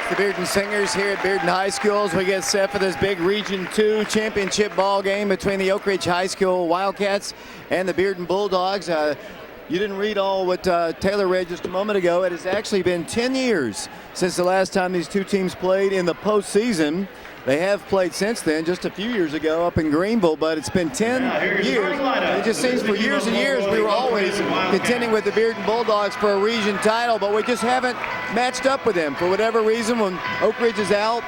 the Bearden Singers here at Bearden High School as we get set for this big Region 2 championship ball game between the Oak Ridge High School Wildcats and the Bearden Bulldogs. You didn't read all what Taylor read just a moment ago. It has actually been 10 years since the last time these two teams played in the postseason. They have played since then, just a few years ago up in Greenville, but it's been 10 years. It just seems for years and years we were always contending with the Bearden Bulldogs for a region title, but we just haven't matched up with them. For whatever reason, when Oak Ridge is out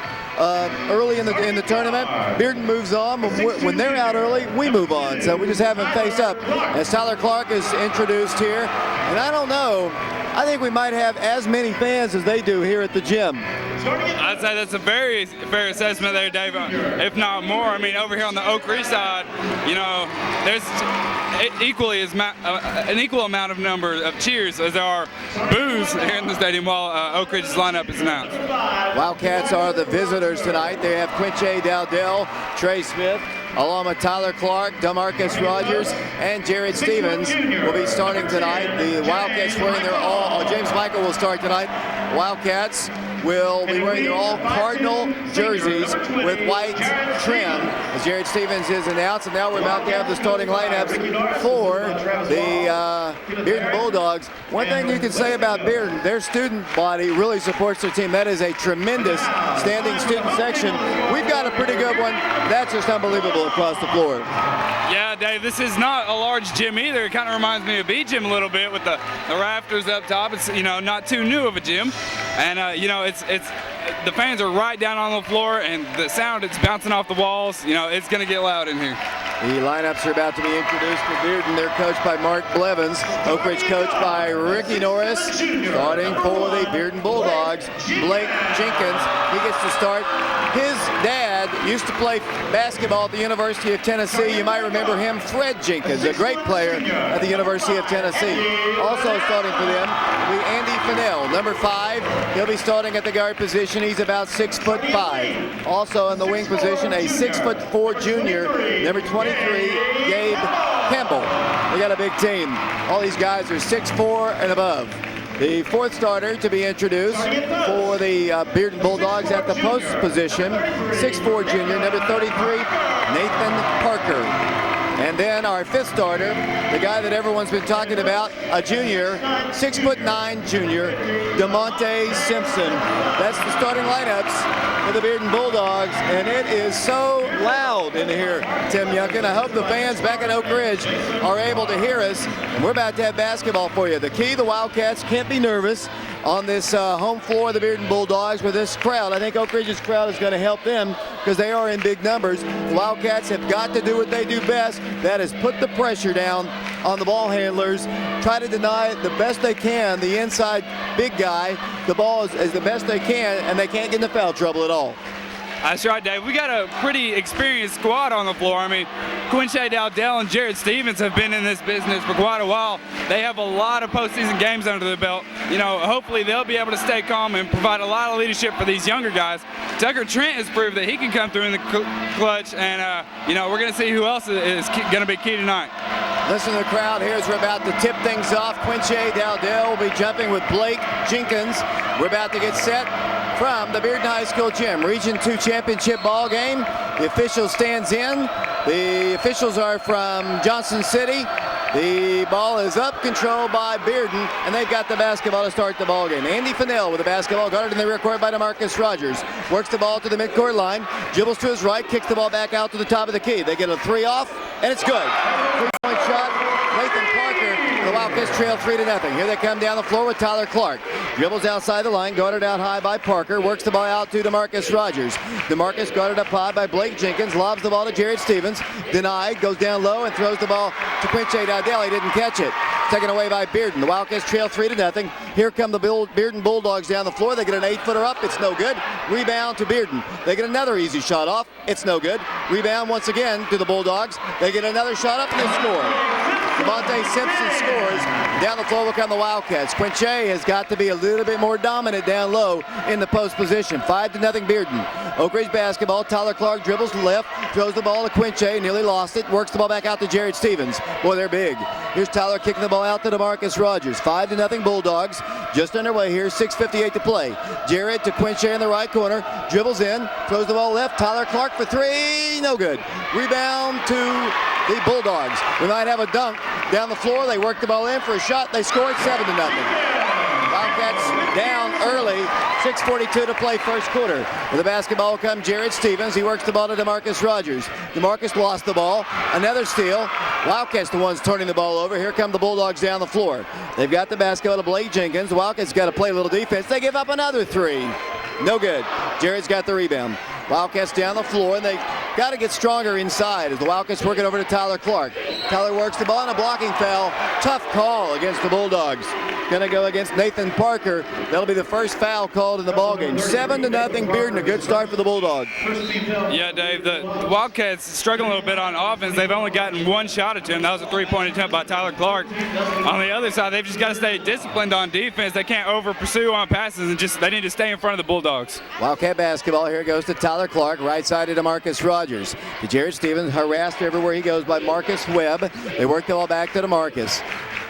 early in the tournament, Bearden moves on. When they're out early, we move on. So we just haven't faced up. As Tyler Clark is introduced here, and I don't know, I think we might have as many fans as they do here at the gym. I'd say that's a very fair assessment there, Dave, if not more. I mean, over here on the Oak Ridge side, you know, there's an equal amount of number of cheers as there are boos here in the stadium while Oak Ridge's lineup is announced. Wildcats are the visitors tonight. They have Quinche Dowdell, Trey Smith, along with Tyler Clark, DeMarcus Rogers, and Jared Stevens will be starting tonight. The Wildcats wearing their all, James Michael will start tonight. Wildcats will be wearing their all Cardinal jerseys with white trim as Jared Stevens is announced. And now we're about to have the starting lineups for the Bearden Bulldogs. One thing you can say about Bearden, their student body really supports their team. That is a tremendous standing student section. We've got a pretty good one. That's just unbelievable across the floor. Yeah, Dave, this is not a large gym either. It kind of reminds me of B gym a little bit with the rafters up top. It's, you know, not too new of a gym. And, you know, it's the fans are right down on the floor, and the sound, it's bouncing off the walls. You know, it's going to get loud in here. The lineups are about to be introduced to Bearden. They're coached by Mark Blevins. Oak Ridge coached by Ricky Norris. Starting for the Bearden Bulldogs, Blake Jenkins. He gets to start. His dad used to play basketball at the University of Tennessee. You might remember him, Fred Jenkins, a great player at the University of Tennessee. Also starting for them will be Andy Fennell, number 5. He'll be starting at the guard position. He's about 6'5". Also in the wing position, a 6'4" junior, number 23, Gabe Campbell. They got a big team. All these guys are 6'4" and above. The fourth starter to be introduced for the Bearden Bulldogs at the post position, 6'4" junior, number 33, Nathan Parker. And then our fifth starter, the guy that everyone's been talking about, a junior, 6'9" junior, DeMonte Simpson. That's the starting lineups for the Bearden Bulldogs, and it is so loud in here, Tim Yunkin. I hope the fans back at Oak Ridge are able to hear us, and we're about to have basketball for you. The key, the Wildcats can't be nervous on this home floor of the Bearden Bulldogs with this crowd. I think Oak Ridge's crowd is going to help them because they are in big numbers. The Wildcats have got to do what they do best. That is put the pressure down on the ball handlers, try to deny the best they can the inside big guy the ball as the best they can, and they can't get into foul trouble at all. That's right, Dave. We got a pretty experienced squad on the floor. I mean, Quinche Dowdell and Jared Stevens have been in this business for quite a while. They have a lot of postseason games under their belt. You know, hopefully they'll be able to stay calm and provide a lot of leadership for these younger guys. Tucker Trent has proved that he can come through in the clutch, and, you know, we're going to see who else is going to be key tonight. Listen to the crowd here as we're about to tip things off. Quinche Dowdell will be jumping with Blake Jenkins. We're about to get set from the Bearden High School gym. Region 2 championship ball game. The official stands in. The officials are from Johnson City. The ball is up, controlled by Bearden, and they've got the basketball to start the ball game. Andy Fennell with the basketball, guarded in the rear court by DeMarcus Rogers. Works the ball to the midcourt line, dribbles to his right, kicks the ball back out to the top of the key. They get a 3 off, and it's good. 3-point shot, Nathan Parker. The Wildcats trail 3-0. Here they come down the floor with Tyler Clark. Dribbles outside the line, guarded out high by Parker, works the ball out to DeMarcus Rogers. DeMarcus guarded up high by Blake Jenkins, lobs the ball to Jared Stevens, denied, goes down low and throws the ball to Quinche Dowdell. He didn't catch it. Taken away by Bearden. The Wildcats trail 3-0. Here come the Bearden Bulldogs down the floor. They get an 8-footer up, it's no good. Rebound to Bearden. They get another easy shot off, it's no good. Rebound once again to the Bulldogs. They get another shot up and they score. Devontae Simpson scores. Down the floor will come the Wildcats. Quinche has got to be a little bit more dominant down low in the post position. 5-0 Bearden. Oak Ridge basketball. Tyler Clark dribbles left, throws the ball to Quinche, nearly lost it, works the ball back out to Jared Stevens. Boy, they're big. Here's Tyler kicking the ball out to DeMarcus Rogers. 5-0 Bulldogs. Just underway here, 6:58 to play. Jared to Quinche in the right corner, dribbles in, throws the ball left. Tyler Clark for three, no good. Rebound to the Bulldogs. We might have a dunk down the floor. They work the ball in for a shot. They scored 7-0. Wildcats down early, 6:42 to play first quarter. With the basketball comes Jared Stevens. He works the ball to DeMarcus Rogers. DeMarcus lost the ball. Another steal. Wildcats the ones turning the ball over. Here come the Bulldogs down the floor. They've got the basketball to Blake Jenkins. The Wildcats got to play a little defense. They give up another three. No good. Jared's got the rebound. Wildcats down the floor, and they got to get stronger inside as the Wildcats work it over to Tyler Clark. Tyler works the ball and a blocking foul. Tough call against the Bulldogs. Going to go against Nathan Parker. That'll be the first foul called in the ballgame. 7-0 Bearden. A good start for the Bulldogs. Yeah, Dave, the Wildcats struggling a little bit on offense. They've only gotten one shot attempt. That was a three-point attempt by Tyler Clark. On the other side, they've just got to stay disciplined on defense. They can't over-pursue on passes, and they need to stay in front of the Bulldogs. Wildcat basketball. Here goes to Tyler Clark. Right side to DeMarcus Rogers. To Jared Stevens, harassed everywhere he goes by Marcus Webb. They work the ball back to DeMarcus.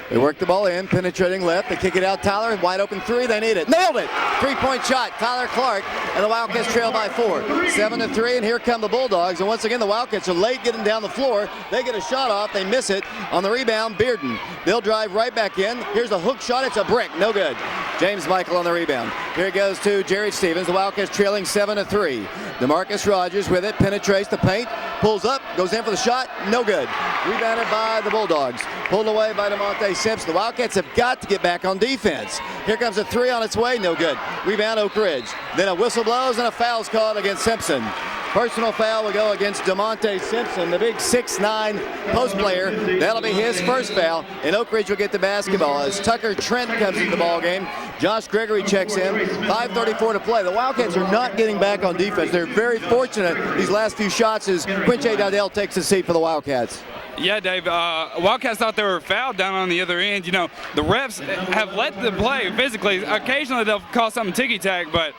They work the ball in, penetrating left. They kick it out. Tyler, wide open three. They need it. Nailed it. Three-point shot. Tyler Clark, and the Wildcats trail by 4. 7-3, and here come the Bulldogs. And once again, the Wildcats are late getting down the floor. They get a shot off. They miss it. On the rebound, Bearden. They'll drive right back in. Here's a hook shot. It's a brick. No good. James Michael on the rebound. Here it goes to Jared Stevens. The Wildcats trailing 7-3. DeMarcus Rogers with it. Penetrates the paint. Pulls up. Goes in for the shot. No good. Rebounded by the Bulldogs. Pulled away by DeMonte Simpson. The Wildcats have got to get back on defense. Here comes a three on its way. No good. Rebound Oak Ridge. Then a whistle blows and a foul's called against Simpson. Personal foul will go against DeMonte Simpson, the big 6'9" post player. That'll be his first foul, and Oak Ridge will get the basketball as Tucker Trent comes into the ball game. Josh Gregory checks in. 5:34 to play. The Wildcats are not getting back on defense. They're very fortunate these last few shots as Quinche Dowdell takes a seat for the Wildcats. Yeah, Dave, Wildcats thought they were fouled down on the other end. You know, the refs have let them play physically. Occasionally they'll call something ticky-tack, but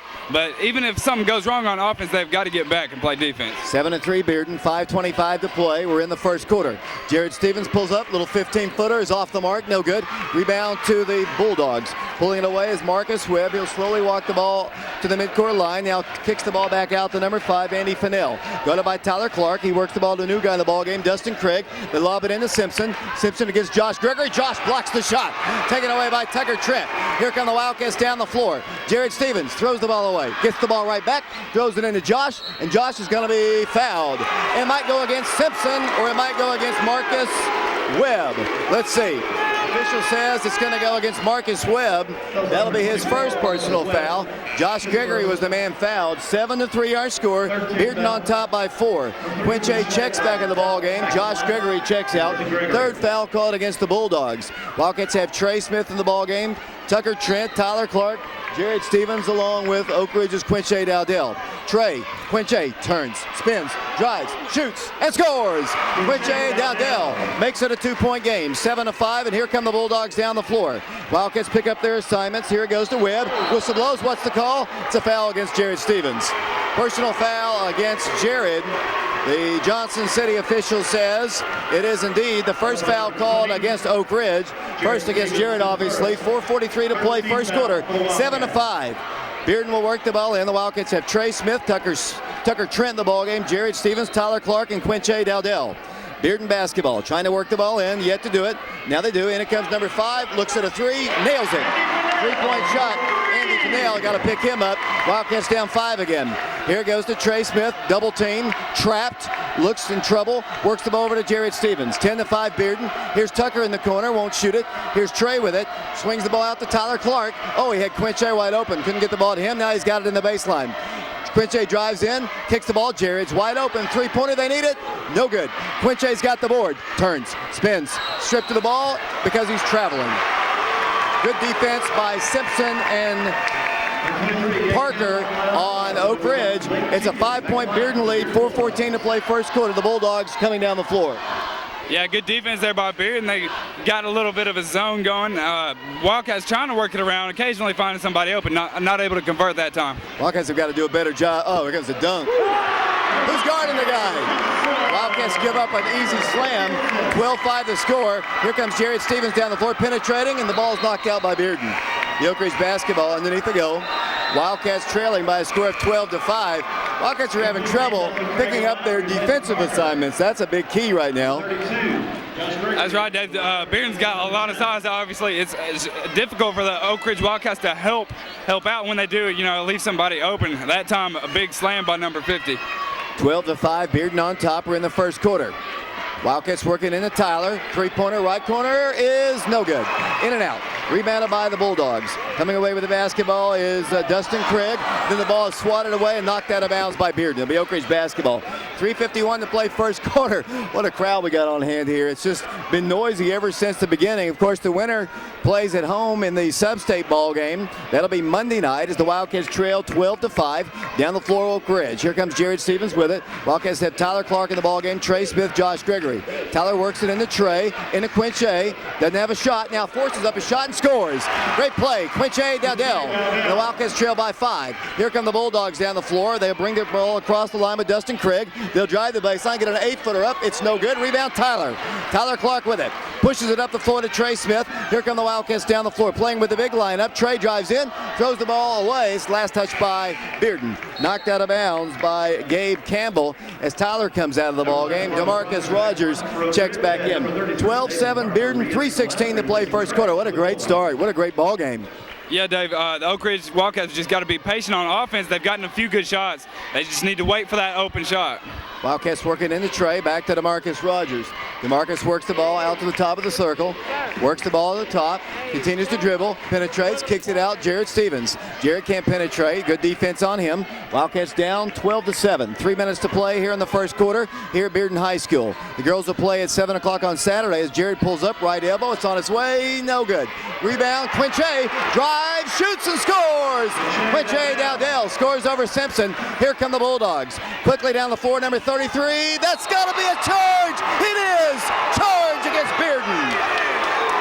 even if something goes wrong on offense, they've got to get back and play defense. 7-3 Bearden, 5:25 to play. We're in the first quarter. Jared Stevens pulls up, little 15-footer is off the mark, no good. Rebound to the Bulldogs. Pulling it away is Marcus Webb. He'll slowly walk the ball to the midcourt line. Now kicks the ball back out to number 5, Andy Fennell. Got it by Tyler Clark. He works the ball to a new guy in the ball game, Dustin Craig. They lob it into Simpson. Simpson against Josh Gregory. Josh blocks the shot. Taken away by Tucker Trent. Here come the Wildcats down the floor. Jared Stevens throws the ball away. Gets the ball right back. Throws it into Josh. And Josh is going to be fouled. It might go against Simpson or it might go against Marcus Webb. Let's see. Official says it's going to go against Marcus Webb. That'll be his first personal foul. Josh Gregory was the man fouled. 7-3 our score. Bearden on top by 4. Quinche checks back in the ball game. Josh Gregory checks out. Third foul called against the Bulldogs. Wildcats have Trey Smith in the ball game. Tucker Trent, Tyler Clark, Jared Stevens along with Oak Ridge's Quinche Dowdell. Trey, Quinche turns, spins, drives, shoots, and scores! Quinche Dowdell makes it a 2-point game, 7-5, and here come the Bulldogs down the floor. Wildcats pick up their assignments. Here it goes to Webb. Whistle blows. What's the call? It's a foul against Jared Stevens. Personal foul against Jared. The Johnson City official says it is indeed the first foul called against Oak Ridge. First against Jared, obviously. 4:43 to play first quarter, 7-5. Bearden will work the ball in. The Wildcats have Trey Smith, Tucker Trent in the ball game, Jared Stevens, Tyler Clark, and Quinche Dowdell. Bearden basketball, trying to work the ball in, yet to do it. Now they do. In it comes number 5, looks at a 3, nails it. 3-point shot. Andy Cannell got to pick him up. Wildcats down 5 again. Here goes to Trey Smith, double team, trapped, looks in trouble, works the ball over to Jared Stevens. 10-5 Bearden. Here's Tucker in the corner, won't shoot it. Here's Trey with it, swings the ball out to Tyler Clark. Oh, he had Quinche wide open, couldn't get the ball to him. Now he's got it in the baseline. Quinche drives in, kicks the ball. Jared's wide open. Three-pointer, they need it. No good. Quinche's got the board. Turns, spins, stripped to the ball because he's traveling. Good defense by Simpson and Parker on Oak Ridge. It's a 5-point Bearden lead, 4:14 to play first quarter. The Bulldogs coming down the floor. Yeah, good defense there by Bearden. They got a little bit of a zone going. Wildcats trying to work it around, occasionally finding somebody open, not able to convert that time. Wildcats have got to do a better job. Oh, here comes the dunk. Who's guarding the guy? Wildcats give up an easy slam. 12-5 the score. Here comes Jared Stevens down the floor penetrating, and the ball's knocked out by Bearden. The Oak Ridge basketball underneath the goal. Wildcats trailing by a score of 12-5. Wildcats are having trouble picking up their defensive assignments. That's a big key right now. That's right, Dave. Bearden's got a lot of size. Obviously, it's difficult for the Oak Ridge Wildcats to help out when they do, leave somebody open. That time, a big slam by number 50. 12-5, Bearden on top. We're in the first quarter. Wildcats working into Tyler. Three-pointer, right corner is no good. In and out. Rebounded by the Bulldogs. Coming away with the basketball is Dustin Craig. Then the ball is swatted away and knocked out of bounds by Bearden. It'll be Oak Ridge basketball. 3:51 to play first quarter. What a crowd we got on hand here. It's just been noisy ever since the beginning. Of course, the winner plays at home in the sub-state ball game. That'll be Monday night as the Wildcats trail 12-5. Down the floor, Oak Ridge. Here comes Jared Stevens with it. Wildcats have Tyler Clark in the ball game. Trey Smith, Josh Gregory. Tyler works it into Trey, into Quinche. Doesn't have a shot. Now forces up a shot and scores. Great play. Quinche Dowdell. The Wildcats trail by 5. Here come the Bulldogs down the floor. They'll bring the ball across the line with Dustin Craig. They'll drive the baseline, get an 8-footer up. It's no good. Rebound Tyler. Tyler Clark with it. Pushes it up the floor to Trey Smith. Here come the Wildcats down the floor, playing with the big lineup. Trey drives in, throws the ball away. It's last touch by Bearden. Knocked out of bounds by Gabe Campbell as Tyler comes out of the ball game. DeMarcus Rogers checks back in. 12-7 Bearden, 3:16 to play first quarter. What a great start. What a great ball game. Yeah, Dave, the Oak Ridge Wildcats just got to be patient on offense. They've gotten a few good shots. They just need to wait for that open shot. Wildcats working into Trey, back to DeMarcus Rogers. DeMarcus works the ball out to the top of the circle, works the ball at the top, continues to dribble, penetrates, kicks it out, Jared Stevens. Jared can't penetrate, good defense on him. Wildcats down 12-7. 3 minutes to play here in the first quarter here at Bearden High School. The girls will play at 7 o'clock on Saturday as Jared pulls up, right elbow, it's on its way, no good. Rebound, Quinche, drives, shoots and scores! Quinche Dowdell scores over Simpson. Here come the Bulldogs. Quickly down the floor, number 33, that's got to be a charge! It is! Charge against Bearden.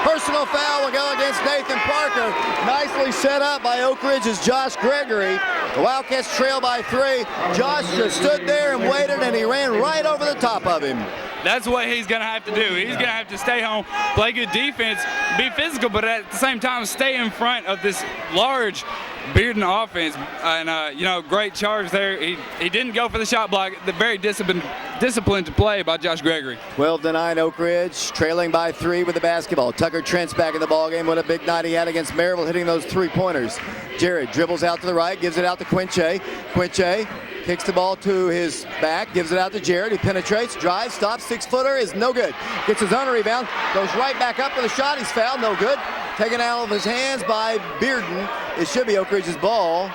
Personal foul will go against Nathan Parker. Nicely set up by Oak Ridge's Josh Gregory. The Wildcats trail by 3. Josh just stood there and waited, and he ran right over the top of him. That's what he's going to have to do. He's going to have to stay home, play good defense, be physical, but at the same time stay in front of this large Bearden offense. And, great charge there. He didn't go for the shot block. The very disciplined to play by Josh Gregory. 12-9 Oak Ridge, trailing by 3 with the basketball. Tucker Trent's back in the ballgame. What a big night he had against Maryville, hitting those 3-pointers. Jared dribbles out to the right, gives it out to Quinche. Quinche kicks the ball to his back, gives it out to Jared, who penetrates, drives, stops, 6-footer is no good. Gets his own rebound, goes right back up for the shot, he's fouled, no good. Taken out of his hands by Bearden. It should be Oak Ridge's ball.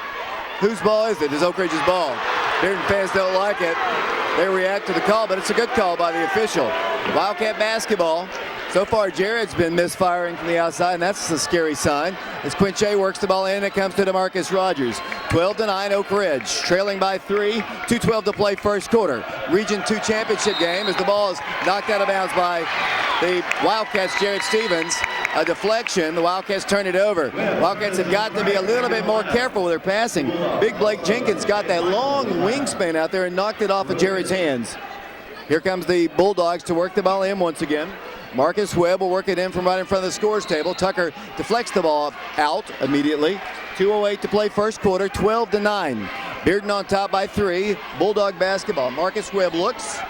Whose ball is it? It's Oak Ridge's ball. Bearden fans don't like it. They react to the call, but it's a good call by the official. Wildcat basketball. So far, Jared's been misfiring from the outside, and that's a scary sign. As Quinche works the ball in, it comes to DeMarcus Rogers. 12-9 Oak Ridge, trailing by 3, 2:12 to play first quarter. Region 2 championship game as the ball is knocked out of bounds by the Wildcats, Jared Stevens. A deflection, the Wildcats turn it over. Wildcats have got to be a little bit more careful with their passing. Big Blake Jenkins got that long wingspan out there and knocked it off of Jared's hands. Here comes the Bulldogs to work the ball in once again. Marcus Webb will work it in from right in front of the scores table. Tucker deflects the ball out immediately. 2:08 to play first quarter, 12-9. Bearden on top by 3. Bulldog basketball. Marcus Webb looks,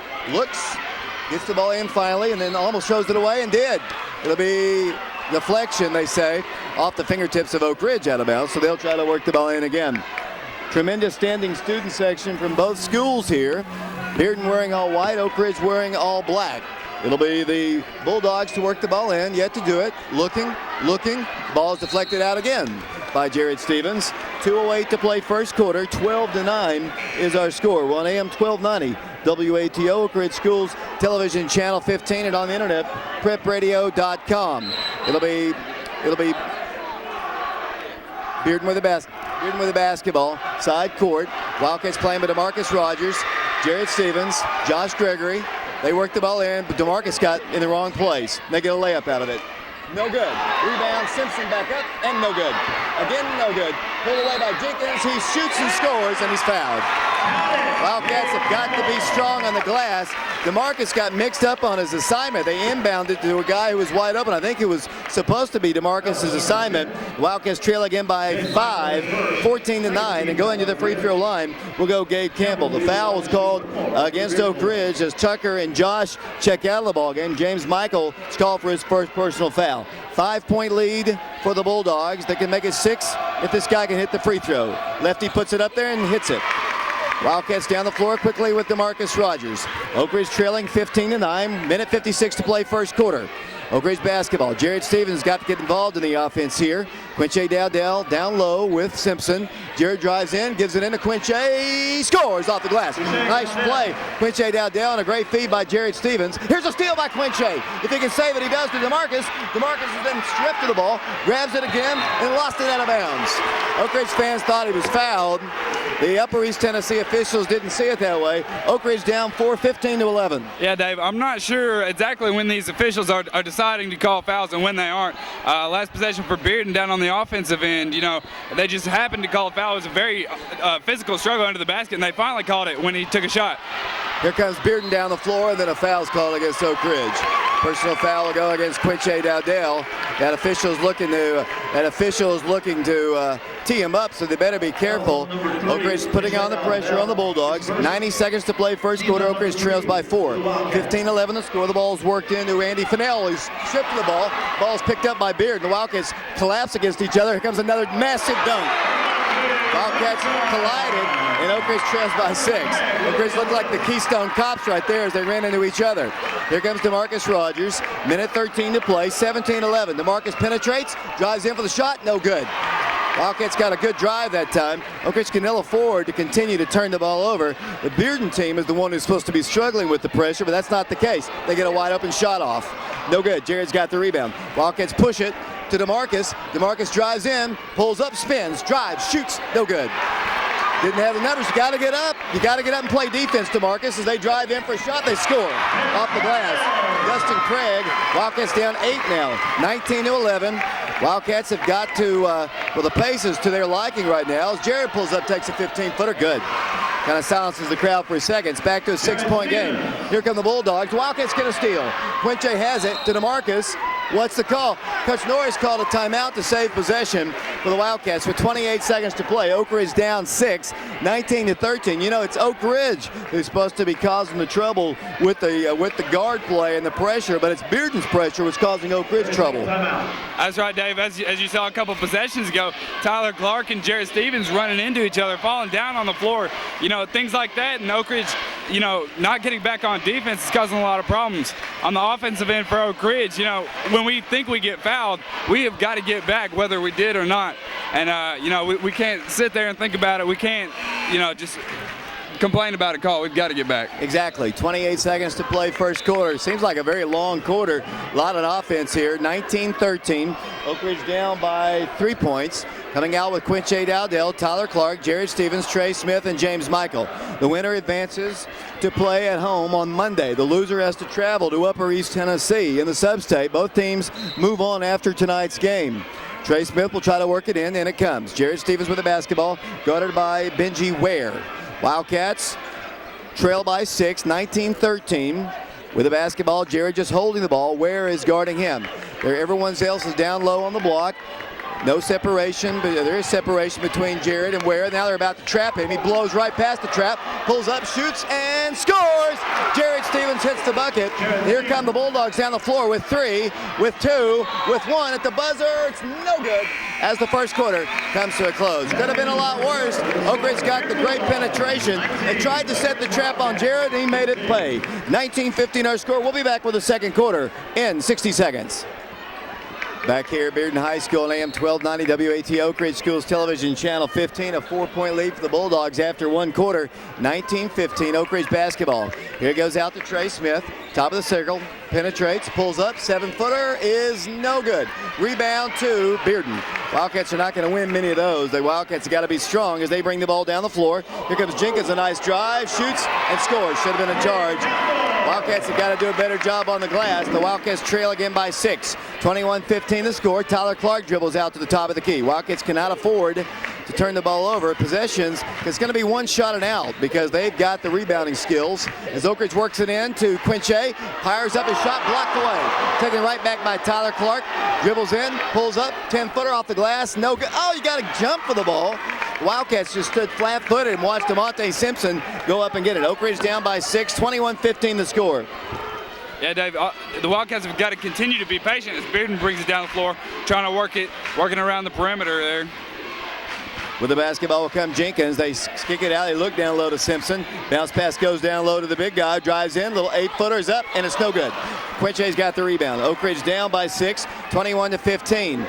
gets the ball in finally, and then almost throws it away and did. It'll be deflection, they say, off the fingertips of Oak Ridge out of bounds, so they'll try to work the ball in again. Tremendous standing student section from both schools here. Bearden wearing all white, Oak Ridge wearing all black. It'll be the Bulldogs to work the ball in, yet to do it. Looking. Ball's deflected out again by Jared Stevens. 2:08 to play first quarter, 12-9 is our score. 1 AM 1290 WATO, Oak Ridge Schools Television Channel 15, and on the internet, prepradio.com. It'll be Bearden with the basketball, side court. Wildcats playing with DeMarcus Rogers, Jared Stevens, Josh Gregory. They work the ball in, but DeMarcus got in the wrong place. They get a layup out of it. No good. Rebound, Simpson back up, and no good. Again, no good. Pulled away by Jenkins. He shoots and scores, and he's fouled. Wildcats have got to be strong on the glass. DeMarcus got mixed up on his assignment. They inbounded to a guy who was wide open. I think it was supposed to be DeMarcus' assignment. Wildcats trail again by 5, 14-9, and going to the free throw line will go Gabe Campbell. The foul was called against Oak Ridge as Tucker and Josh check out of the ball game. James Michael is called for his first personal foul. 5-point lead for the Bulldogs. They can make it 6 if this guy can hit the free throw. Lefty puts it up there and hits it. Wildcats down the floor quickly with DeMarcus Rogers. Oak Ridge trailing 15-9. Minute 56 to play first quarter. Oak Ridge basketball. Jared Stevens got to get involved in the offense here. Quinche Dowdell down low with Simpson. Jared drives in, gives it in to Quinche, scores off the glass. Nice play. Quinche Dowdell and a great feed by Jared Stevens. Here's a steal by Quinche. If he can save it, he does to DeMarcus. DeMarcus is then stripped of the ball, grabs it again, and lost it out of bounds. Oak Ridge fans thought he was fouled. The Upper East Tennessee officials didn't see it that way. Oak Ridge down 4, 15-11. Yeah, Dave, I'm not sure exactly when these officials are deciding to call fouls and when they aren't. Last possession for Bearden down on the offensive end, you know, they just happened to call a foul. It was a very physical struggle under the basket, and they finally called it when he took a shot. Here comes Bearden down the floor, and then a foul's called against Oak Ridge. Personal foul will go against Quinche Dowdell. That official's looking to tee him up, so they better be careful. Oak Ridge putting on the pressure on the Bulldogs. 90 seconds to play first quarter. Oak Ridge trails by 4. 15-11 the score. The ball's worked into Andy Fennell. He's stripped of the ball. Ball's picked up by Bearden. The Wildcats collapse against each other. Here comes another massive dunk. Wildcats collided, and Oak Ridge trails by 6. Oak Ridge looked like the Keystone Cops right there as they ran into each other. Here comes DeMarcus Rogers. Minute 13 to play, 17-11. DeMarcus penetrates, drives in for the shot, no good. Wildcats got a good drive that time. Oak Ridge can ill afford to continue to turn the ball over. The Bearden team is the one who's supposed to be struggling with the pressure, but that's not the case. They get a wide open shot off. No good. Jared's got the rebound. Wildcats push it to DeMarcus. DeMarcus drives in, pulls up, spins, drives, shoots, no good. Didn't have the numbers. You got to get up. You got to get up and play defense, DeMarcus. As they drive in for a shot, they score off the glass. Dustin Craig. Wildcats down 8 now, 19-11. Wildcats have got to, well, the pace is to their liking right now. As Jared pulls up, takes a 15-footer, good. Kind of silences the crowd for a second. It's back to a 6-point game. Here come the Bulldogs. Wildcats get a steal. Quinche has it to DeMarcus. What's the call? Coach Norris called a timeout to save possession for the Wildcats with 28 seconds to play. Oak Ridge down 6, 19-13. You know, it's Oak Ridge who's supposed to be causing the trouble with the guard play and the pressure, but it's Bearden's pressure was causing Oak Ridge trouble. That's right, Dave. As you saw a couple possessions ago, Tyler Clark and Jared Stevens running into each other, falling down on the floor. You know, things like that, and Oak Ridge, you know, not getting back on defense is causing a lot of problems. On the offensive end for Oak Ridge, you know, when we think we get fouled, we have got to get back whether we did or not. And, you know, we can't sit there and think about it. We can't, you know, just complain about a call. We've got to get back. Exactly. 28 seconds to play first quarter. Seems like a very long quarter. A lot of offense here. 19-13. Oak Ridge down by 3 points. Coming out with Quinche Dowdell, Tyler Clark, Jared Stevens, Trey Smith, and James Michael. The winner advances to play at home on Monday. The loser has to travel to Upper East Tennessee in the sub-state. Both teams move on after tonight's game. Trey Smith will try to work it in, and it comes. Jared Stevens with the basketball, guarded by Benji Ware. Wildcats trail by 6, 19-13. With the basketball, Jared just holding the ball. Ware is guarding him. Everyone else is down low on the block. No separation, but there is separation between Jared and Ware. Now they're about to trap him. He blows right past the trap, pulls up, shoots, and scores! Jared Stevens hits the bucket. Here come the Bulldogs down the floor with 3, with 2, with 1 at the buzzer. It's no good as the first quarter comes to a close. Could have been a lot worse. Oak Ridge got the great penetration. They tried to set the trap on Jared, and he made it pay. 19-15 our score. We'll be back with the second quarter in 60 seconds. Back here at Bearden High School on AM 1290 WAT Oak Ridge Schools Television Channel 15, a 4-point lead for the Bulldogs after one quarter, 19-15 Oak Ridge basketball. Here it goes out to Trey Smith, top of the circle, penetrates, pulls up, 7-footer is no good. Rebound to Bearden. Wildcats are not going to win many of those. The Wildcats have got to be strong as they bring the ball down the floor. Here comes Jenkins, a nice drive, shoots, and scores. Should have been a charge Wildcats have got to do a better job on the glass. The Wildcats trail again by 6. 21-15 the score. Tyler Clark dribbles out to the top of the key. Wildcats cannot afford to turn the ball over. Possessions, it's going to be one shot and out because they've got the rebounding skills. As Oak Ridge works it in to Quinche, fires up his shot, blocked away. Taken right back by Tyler Clark. Dribbles in, pulls up, 10-footer off the glass, no good. Oh, you got to jump for the ball. Wildcats just stood flat-footed and watched DeMonte Simpson go up and get it. Oak Ridge down by 6, 21-15 the score. Yeah, Dave, the Wildcats have got to continue to be patient as Bearden brings it down the floor, trying to working around the perimeter there. With the basketball will come Jenkins. They kick it out. They look down low to Simpson. Bounce pass goes down low to the big guy. Drives in. Little 8-footer's up, and it's no good. Quinche's got the rebound. Oak Ridge down by 6, 21-15.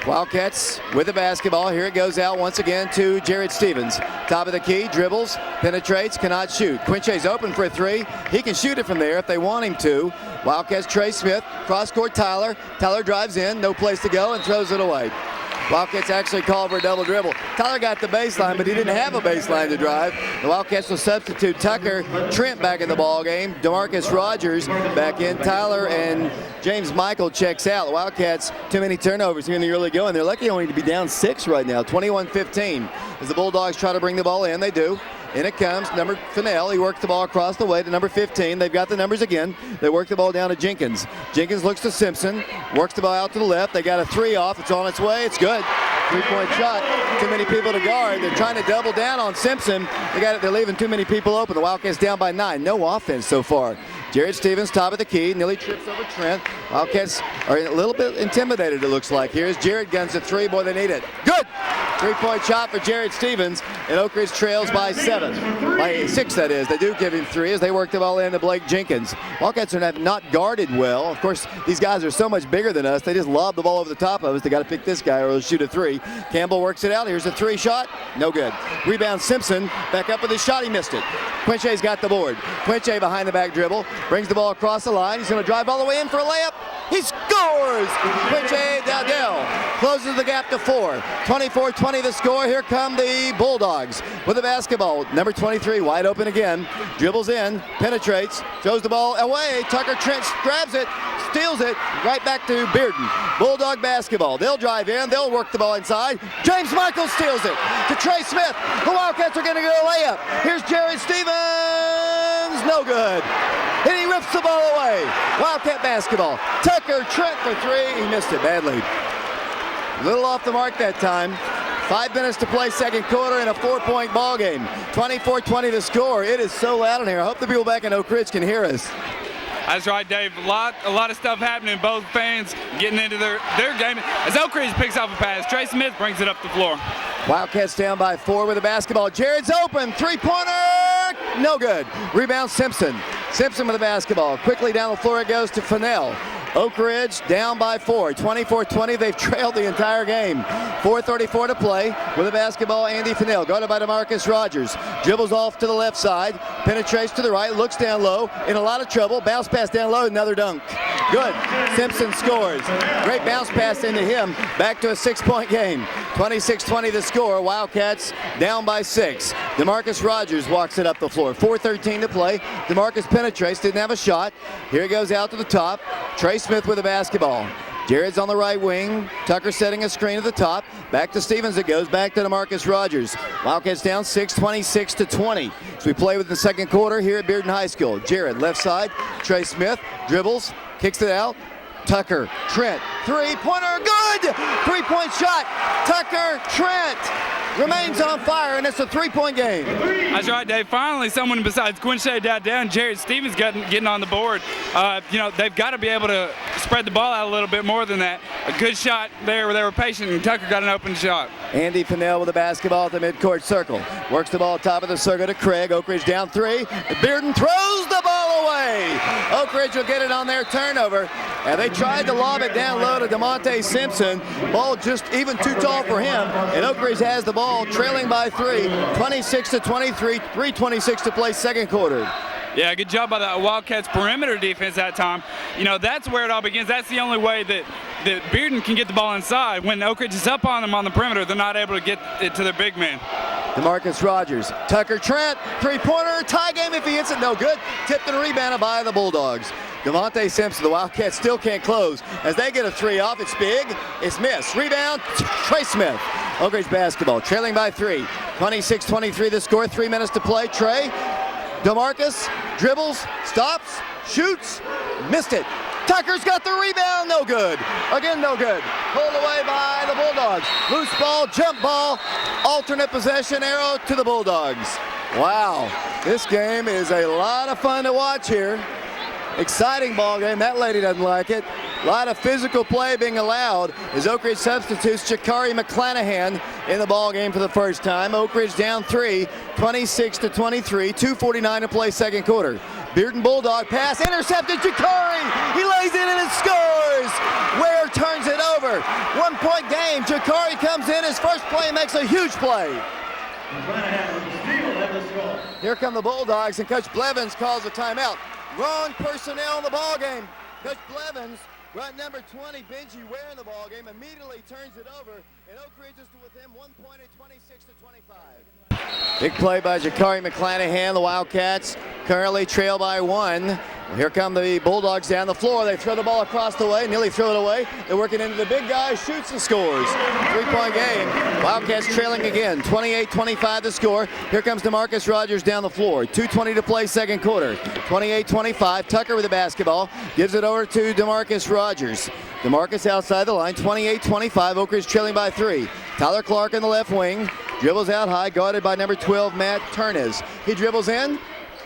Wildcats with the basketball. Here it goes out once again to Jared Stevens. Top of the key, dribbles, penetrates, cannot shoot. Quinche's open for a 3. He can shoot it from there if they want him to. Wildcats Trey Smith, cross-court Tyler. Tyler drives in, no place to go, and throws it away. Wildcats actually called for a double dribble. Tyler got the baseline, but he didn't have a baseline to drive. The Wildcats will substitute Tucker Trent back in the ball game. DeMarcus Rogers back in. Tyler and James Michael checks out. The Wildcats, too many turnovers here in the early going. They're lucky only to be down 6 right now, 21-15. As the Bulldogs try to bring the ball in, they do. In it comes number Fennell. He works the ball across the way to number 15. They've got the numbers again. They work the ball down to Jenkins. Jenkins looks to Simpson. Works the ball out to the left. They got a 3 off. It's on its way. It's good. 3-point shot. Too many people to guard. They're trying to double down on Simpson. They're leaving too many people open. The Wildcats down by 9. No offense so far. Jared Stevens, top of the key, nearly trips over Trent. Wildcats are a little bit intimidated, it looks like. Here's Jared, guns a 3. Boy, they need it. Good! 3-point shot for Jared Stevens, and Oak Ridge trails by 7. By 6, that is. They do give him 3 as they work the ball in to Blake Jenkins. Wildcats are not guarded well. Of course, these guys are so much bigger than us. They just lob the ball over the top of us. They got to pick this guy or they'll shoot a 3. Campbell works it out. Here's a 3 shot. No good. Rebound Simpson. Back up with his shot. He missed it. Quinche's got the board. Quinche behind the back dribble. Brings the ball across the line. He's going to drive all the way in for a layup. He scores! Quinche Dowdell closes the gap to 4. 24-20 the score. Here come the Bulldogs with the basketball. Number 23 wide open again. Dribbles in, penetrates, throws the ball away. Tucker Trent grabs it, steals it, right back to Bearden. Bulldog basketball. They'll drive in. They'll work the ball inside. James Michael steals it to Trey Smith. The Wildcats are going to get a layup. Here's Jared Stevens. No good. And he rips the ball away. Wildcat basketball. Tucker Trent for 3. He missed it badly. A little off the mark that time. 5 minutes to play second quarter in a 4-point ball game. 24-20 the score. It is so loud in here. I hope the people back in Oak Ridge can hear us. That's right, Dave. A lot of stuff happening. Both fans getting into their game. As Oak Ridge picks off a pass, Trey Smith brings it up the floor. Wildcats down by 4 with the basketball. Jared's open. 3-pointer. No good. Rebound Simpson. Simpson with the basketball. Quickly down the floor it goes to Fennell. Oak Ridge down by 4. 24-20. They've trailed the entire game. 4:34 to play. With the basketball, Andy Fennell, guarded by DeMarcus Rogers. Dribbles off to the left side. Penetrates to the right. Looks down low. In a lot of trouble. Bounce pass down low. Another dunk. Good. Simpson scores. Great bounce pass into him. Back to a 6-point game. 26-20 the score. Wildcats down by 6. DeMarcus Rogers walks it up the floor. 4:13 to play. DeMarcus penetrates. Didn't have a shot. Here he goes out to the top. Trey Smith with the basketball. Jared's on the right wing. Tucker setting a screen at the top. Back to Stevens it goes. Back to DeMarcus Rogers. Wildcats down 6, 26-20. So we play with the second quarter here at Bearden High School. Jared left side. Trey Smith dribbles. Kicks it out. Tucker Trent. 3-pointer. Good! 3-point shot. Tucker Trent remains on fire, and it's a 3-point game. That's right, Dave. Finally, someone besides Quinche Dowdell and Jared Stevens getting on the board. They've got to be able to spread the ball out a little bit more than that. A good shot there where they were patient, and Tucker got an open shot. Andy Fennell with the basketball at the midcourt circle. Works the ball top of the circle to Craig. Oak Ridge down 3. Bearden throws the ball away. Oak Ridge will get it on their turnover. And they tried to lob it down low to DeMonte Simpson. Ball just even too tall for him. And Oak Ridge has the ball trailing by 3. 26-23. 3:26 to play second quarter. Yeah, good job by the Wildcats perimeter defense that time. That's where it all begins. That's the only way that Bearden can get the ball inside. When Oak Ridge is up on them on the perimeter, they're not able to get it to their big man. DeMarcus Rogers. Tucker Trent, three-pointer, tie game if he hits it, no good. Tipped and rebounded by the Bulldogs. Devontae Simpson, the Wildcats still can't close. As they get a three off, it's big, it's missed. Rebound, Trey Smith. Oak Ridge basketball, trailing by 3. 26-23 the score, 3 minutes to play. Trey, DeMarcus, dribbles, stops, shoots, missed it. Tucker's got the rebound, no good. Again, no good. Pulled away by the Bulldogs. Loose ball, jump ball, alternate possession, arrow to the Bulldogs. Wow, this game is a lot of fun to watch here. Exciting ball game. That lady doesn't like it. A lot of physical play being allowed as Oak Ridge substitutes Jakari McClanahan in the ball game for the first time. Oak Ridge down 3, 26-23, 2:49 to play second quarter. Bearden Bulldog pass intercepted. Jakari, he lays it in and scores. Ware turns it over. 1 point game. Jakari comes in. His first play makes a huge play. Here come the Bulldogs, and Coach Blevins calls a timeout. Wrong personnel in the ball game. Coach Blevins brought number 20, Benji Ware, in the ball game. Immediately turns it over, and Oak Ridge is with him 1 point at 26-25. Big play by Jakari McClanahan. The Wildcats currently trail by 1. Here come the Bulldogs down the floor. They throw the ball across the way, nearly throw it away. They're working into the big guy, shoots and scores. 3-point game. Wildcats trailing again, 28-25 the score. Here comes DeMarcus Rogers down the floor. 2:20 to play second quarter. 28-25, Tucker with the basketball. Gives it over to DeMarcus Rogers. DeMarcus outside the line, 28-25, Oak Ridge trailing by 3. Tyler Clark in the left wing. Dribbles out high, guarded by number 12, Matt Turnez. He dribbles in.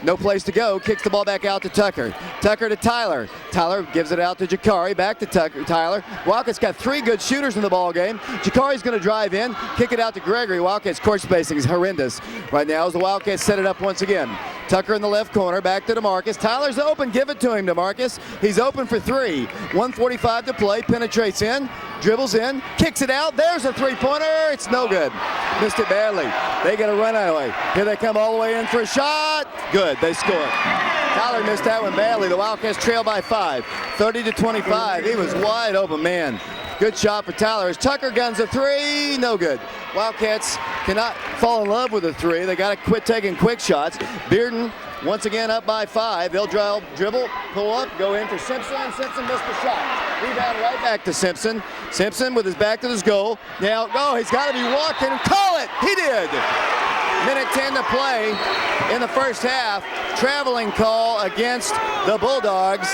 No place to go, kicks the ball back out to Tucker. Tucker to Tyler. Tyler gives it out to Jakari, back to Tyler. Wildcats got 3 good shooters in the ball game. Jakari's going to drive in, kick it out to Gregory. Wildcats court spacing is horrendous right now as the Wildcats set it up once again. Tucker in the left corner, back to DeMarcus. Tyler's open, give it to him, DeMarcus. He's open for 3. 1:45 to play, penetrates in, dribbles in, kicks it out. There's a three-pointer, it's no good. Missed it badly. They get a run away. Here they come all the way in for a shot. Good, they score. Tyler missed that one badly. The Wildcats trail by 5, 30-25. He was wide open, man. Good shot for Tyler. As Tucker guns a 3, no good. Wildcats cannot fall in love with a 3. They got to quit taking quick shots. Bearden once again up by 5. They'll dribble, pull up, go in for Simpson. Simpson missed the shot. Rebound right back to Simpson. Simpson with his back to his goal. Now, he's got to be walking. Call it. He did. Minute 10 to play in the first half. Traveling call against the Bulldogs.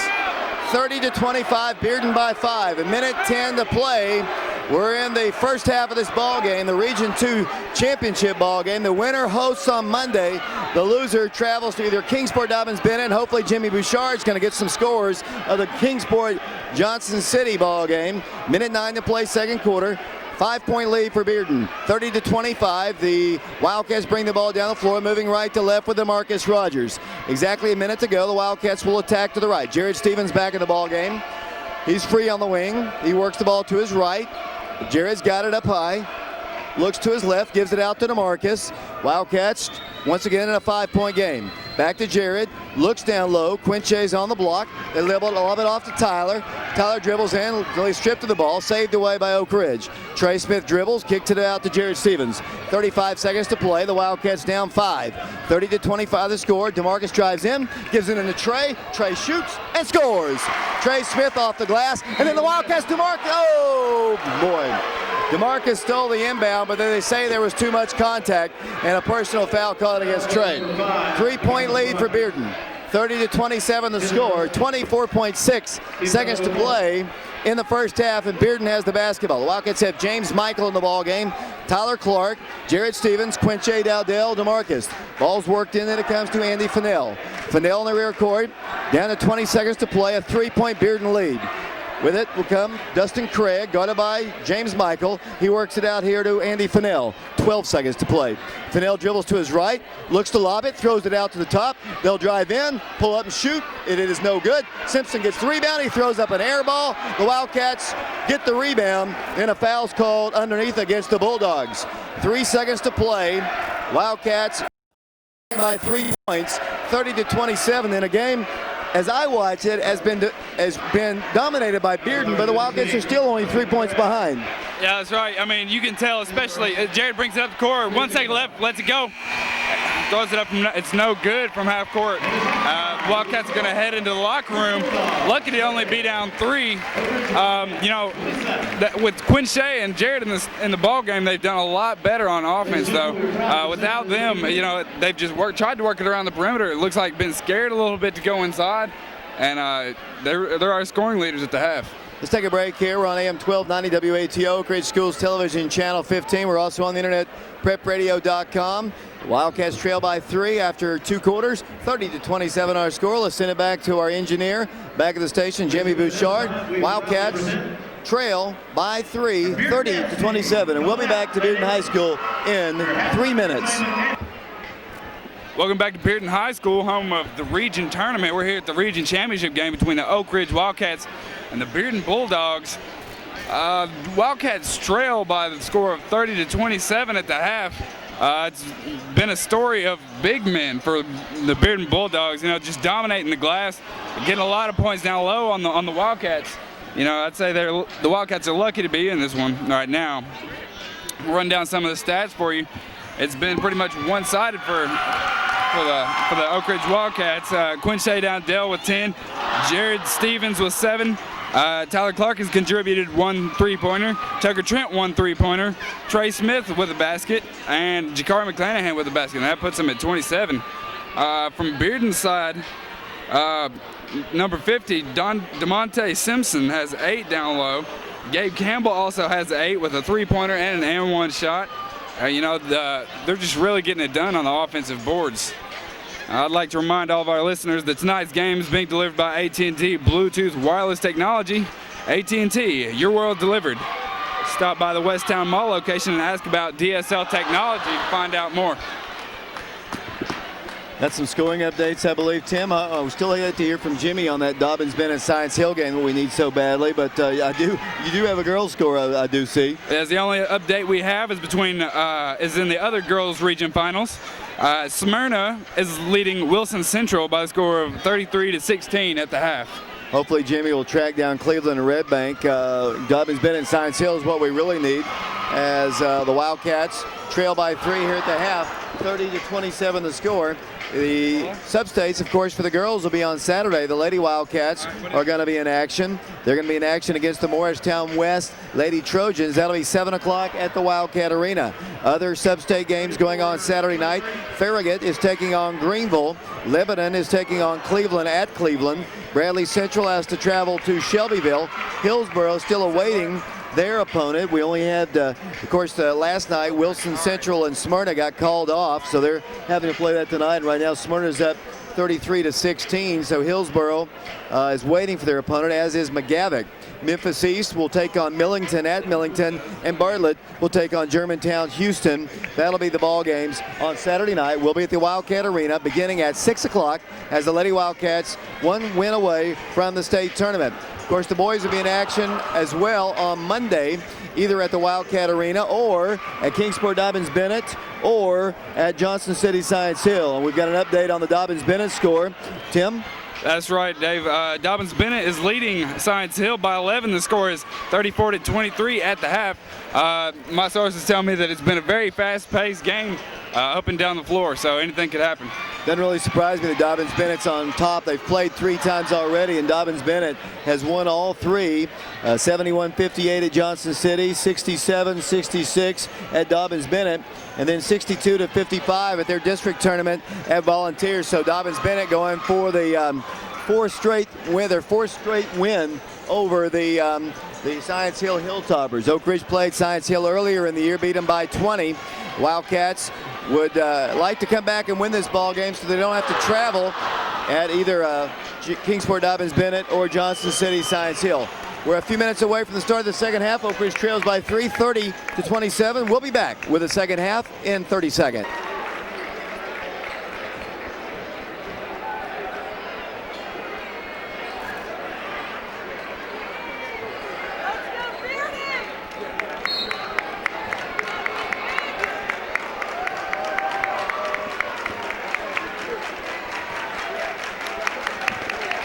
30-25, Bearden by 5. A minute 10 to play. We're in the first half of this ball game, the Region 2 championship ball game. The winner hosts on Monday. The loser travels to either Kingsport, Dobbins-Benton. Hopefully Jimmy Bouchard's going to get some scores of the Kingsport Johnson City ball game. Minute 9 to play, second quarter. 5-point lead for Bearden, 30-25. The Wildcats bring the ball down the floor, moving right to left with DeMarcus Rogers. Exactly a minute to go. The Wildcats will attack to the right. Jared Stevens back in the ball game. He's free on the wing. He works the ball to his right. Jared's got it up high. Looks to his left, gives it out to DeMarcus. Wildcats once again in a 5-point game. Back to Jared, looks down low. Quinche's on the block. They lob it off to Tyler. Tyler dribbles in, really stripped of the ball, saved away by Oak Ridge. Trey Smith dribbles, kicked it out to Jared Stevens. 35 seconds to play. The Wildcats down 5. 30-25 the score. DeMarcus drives in, gives it into Trey. Trey shoots and scores. Trey Smith off the glass, and then the Wildcats, DeMarcus. Oh boy. DeMarcus stole the inbound, but then they say there was too much contact and a personal foul called against Trey. 3-point lead for Bearden. 30-27 the score. 24.6 seconds to play in the first half, and Bearden has the basketball. The Wildcats have James Michael in the ball game, Tyler Clark, Jared Stevens, Quinche Dowdell, DeMarcus. Ball's worked in, and it comes to Andy Fennell. Fennell in the rear court, down to 20 seconds to play, a 3-point Bearden lead. With it will come Dustin Craig, guarded by James Michael. He works it out here to Andy Fennell. 12 seconds to play. Fennell dribbles to his right, looks to lob it, throws it out to the top. They'll drive in, pull up and shoot. It is no good. Simpson gets the rebound. He throws up an air ball. The Wildcats get the rebound, and a foul's called underneath against the Bulldogs. 3 seconds to play. Wildcats by 3 points, 30-27 in a game, as I watch it, has been dominated by Bearden, but the Wildcats are still only 3 points behind. Yeah, that's right. I mean, you can tell, especially Jared brings it up the court. 1 second left, lets it go. Throws it up. It's no good from half court. Wildcats are going to head into the locker room. Lucky to only be down 3. With Quinn Shea and Jared in the ball game, they've done a lot better on offense, though. Without them, they've just tried to work it around the perimeter. It looks like been scared a little bit to go inside, and they're our scoring leaders at the half. Let's take a break here. We're on AM 1290 WATO, Oak Ridge Schools Television Channel 15. We're also on the internet, prepradio.com. Wildcats trail by 3 after 2 quarters, 30-27 our score. Let's send it back to our engineer, back at the station, Jimmy Bouchard. Wildcats trail by 3, 30-27, and we'll be back to Bearden High School in 3 minutes. Welcome back to Bearden High School, home of the region tournament. We're here at the region championship game between the Oak Ridge Wildcats and the Bearden Bulldogs. Wildcats trail by the score of 30-27 at the half. It's been a story of big men for the Bearden Bulldogs, just dominating the glass, getting a lot of points down low on the Wildcats. I'd say the Wildcats are lucky to be in this one right now. We'll run down some of the stats for you. It's been pretty much one-sided for the Oak Ridge Wildcats. Quinn Shea down Dell with 10, Jared Stevens with 7. Tyler Clark has contributed 1 3-pointer. Tucker Trent 1 3-pointer. Trey Smith with a basket, and Jakari McClanahan with a basket. And that puts him at 27. From Bearden's side, number 50, DeMonte Simpson has 8 down low. Gabe Campbell also has 8 with a 3-pointer and an and-1 shot. They're just really getting it done on the offensive boards. I'd like to remind all of our listeners that tonight's game is being delivered by AT&T Bluetooth Wireless Technology. AT&T, your world delivered. Stop by the Westtown Mall location and ask about DSL technology to find out more. That's some scoring updates, I believe, Tim. We still yet to hear from Jimmy on that Dobbins-Bennett Science Hill game that we need so badly, but you do have a girls' score, I do see. Yes, the only update we have is is in the other girls' region finals. Smyrna is leading Wilson Central by a score of 33-16 at the half. Hopefully Jimmy will track down Cleveland and Red Bank. Dobbins-Bennett Science Hill is what we really need, as the Wildcats trail by 3 here at the half, 30-27 the score. The substates, of course, for the girls will be on Saturday. The Lady Wildcats are going to be in action. They're going to be in action against the Morristown West Lady Trojans. That'll be 7 o'clock at the Wildcat Arena. Other substate games going on Saturday night. Farragut is taking on Greenville. Lebanon is taking on Cleveland at Cleveland. Bradley Central has to travel to Shelbyville. Hillsboro still awaiting their opponent. We only had, of course, last night, Wilson Central and Smyrna got called off, so they're having to play that tonight. And right now, Smyrna's up 33-16, so Hillsboro is waiting for their opponent, as is McGavock. Memphis East will take on Millington at Millington, and Bartlett will take on Germantown Houston. That'll be the ball games on Saturday night. We'll be at the Wildcat Arena beginning at 6 o'clock as the Lady Wildcats 1 win away from the state tournament. Of course, the boys will be in action as well on Monday, either at the Wildcat Arena or at Kingsport Dobbins-Bennett or at Johnson City Science Hill. And we've got an update on the Dobbins-Bennett score. Tim? That's right, Dave. Dobbins-Bennett is leading Science Hill by 11. The score is 34-23 at the half. My sources tell me that it's been a very fast-paced game up and down the floor, so anything could happen. Doesn't really surprise me that Dobbins-Bennett's on top. They've played 3 times already, and Dobbins-Bennett has won all 3. 71-58 at Johnson City, 67-66 at Dobbins-Bennett, and then 62-55 at their district tournament at Volunteers. So Dobbins-Bennett going for the fourth straight win over the Science Hill Hilltoppers. Oak Ridge played Science Hill earlier in the year, beat them by 20. Wildcats would like to come back and win this ball game so they don't have to travel at either Kingsport Dobbins-Bennett or Johnson City Science Hill. We're a few minutes away from the start of the second half. Oak Ridge trails by 3, 30-27. We'll be back with the second half in 30 seconds.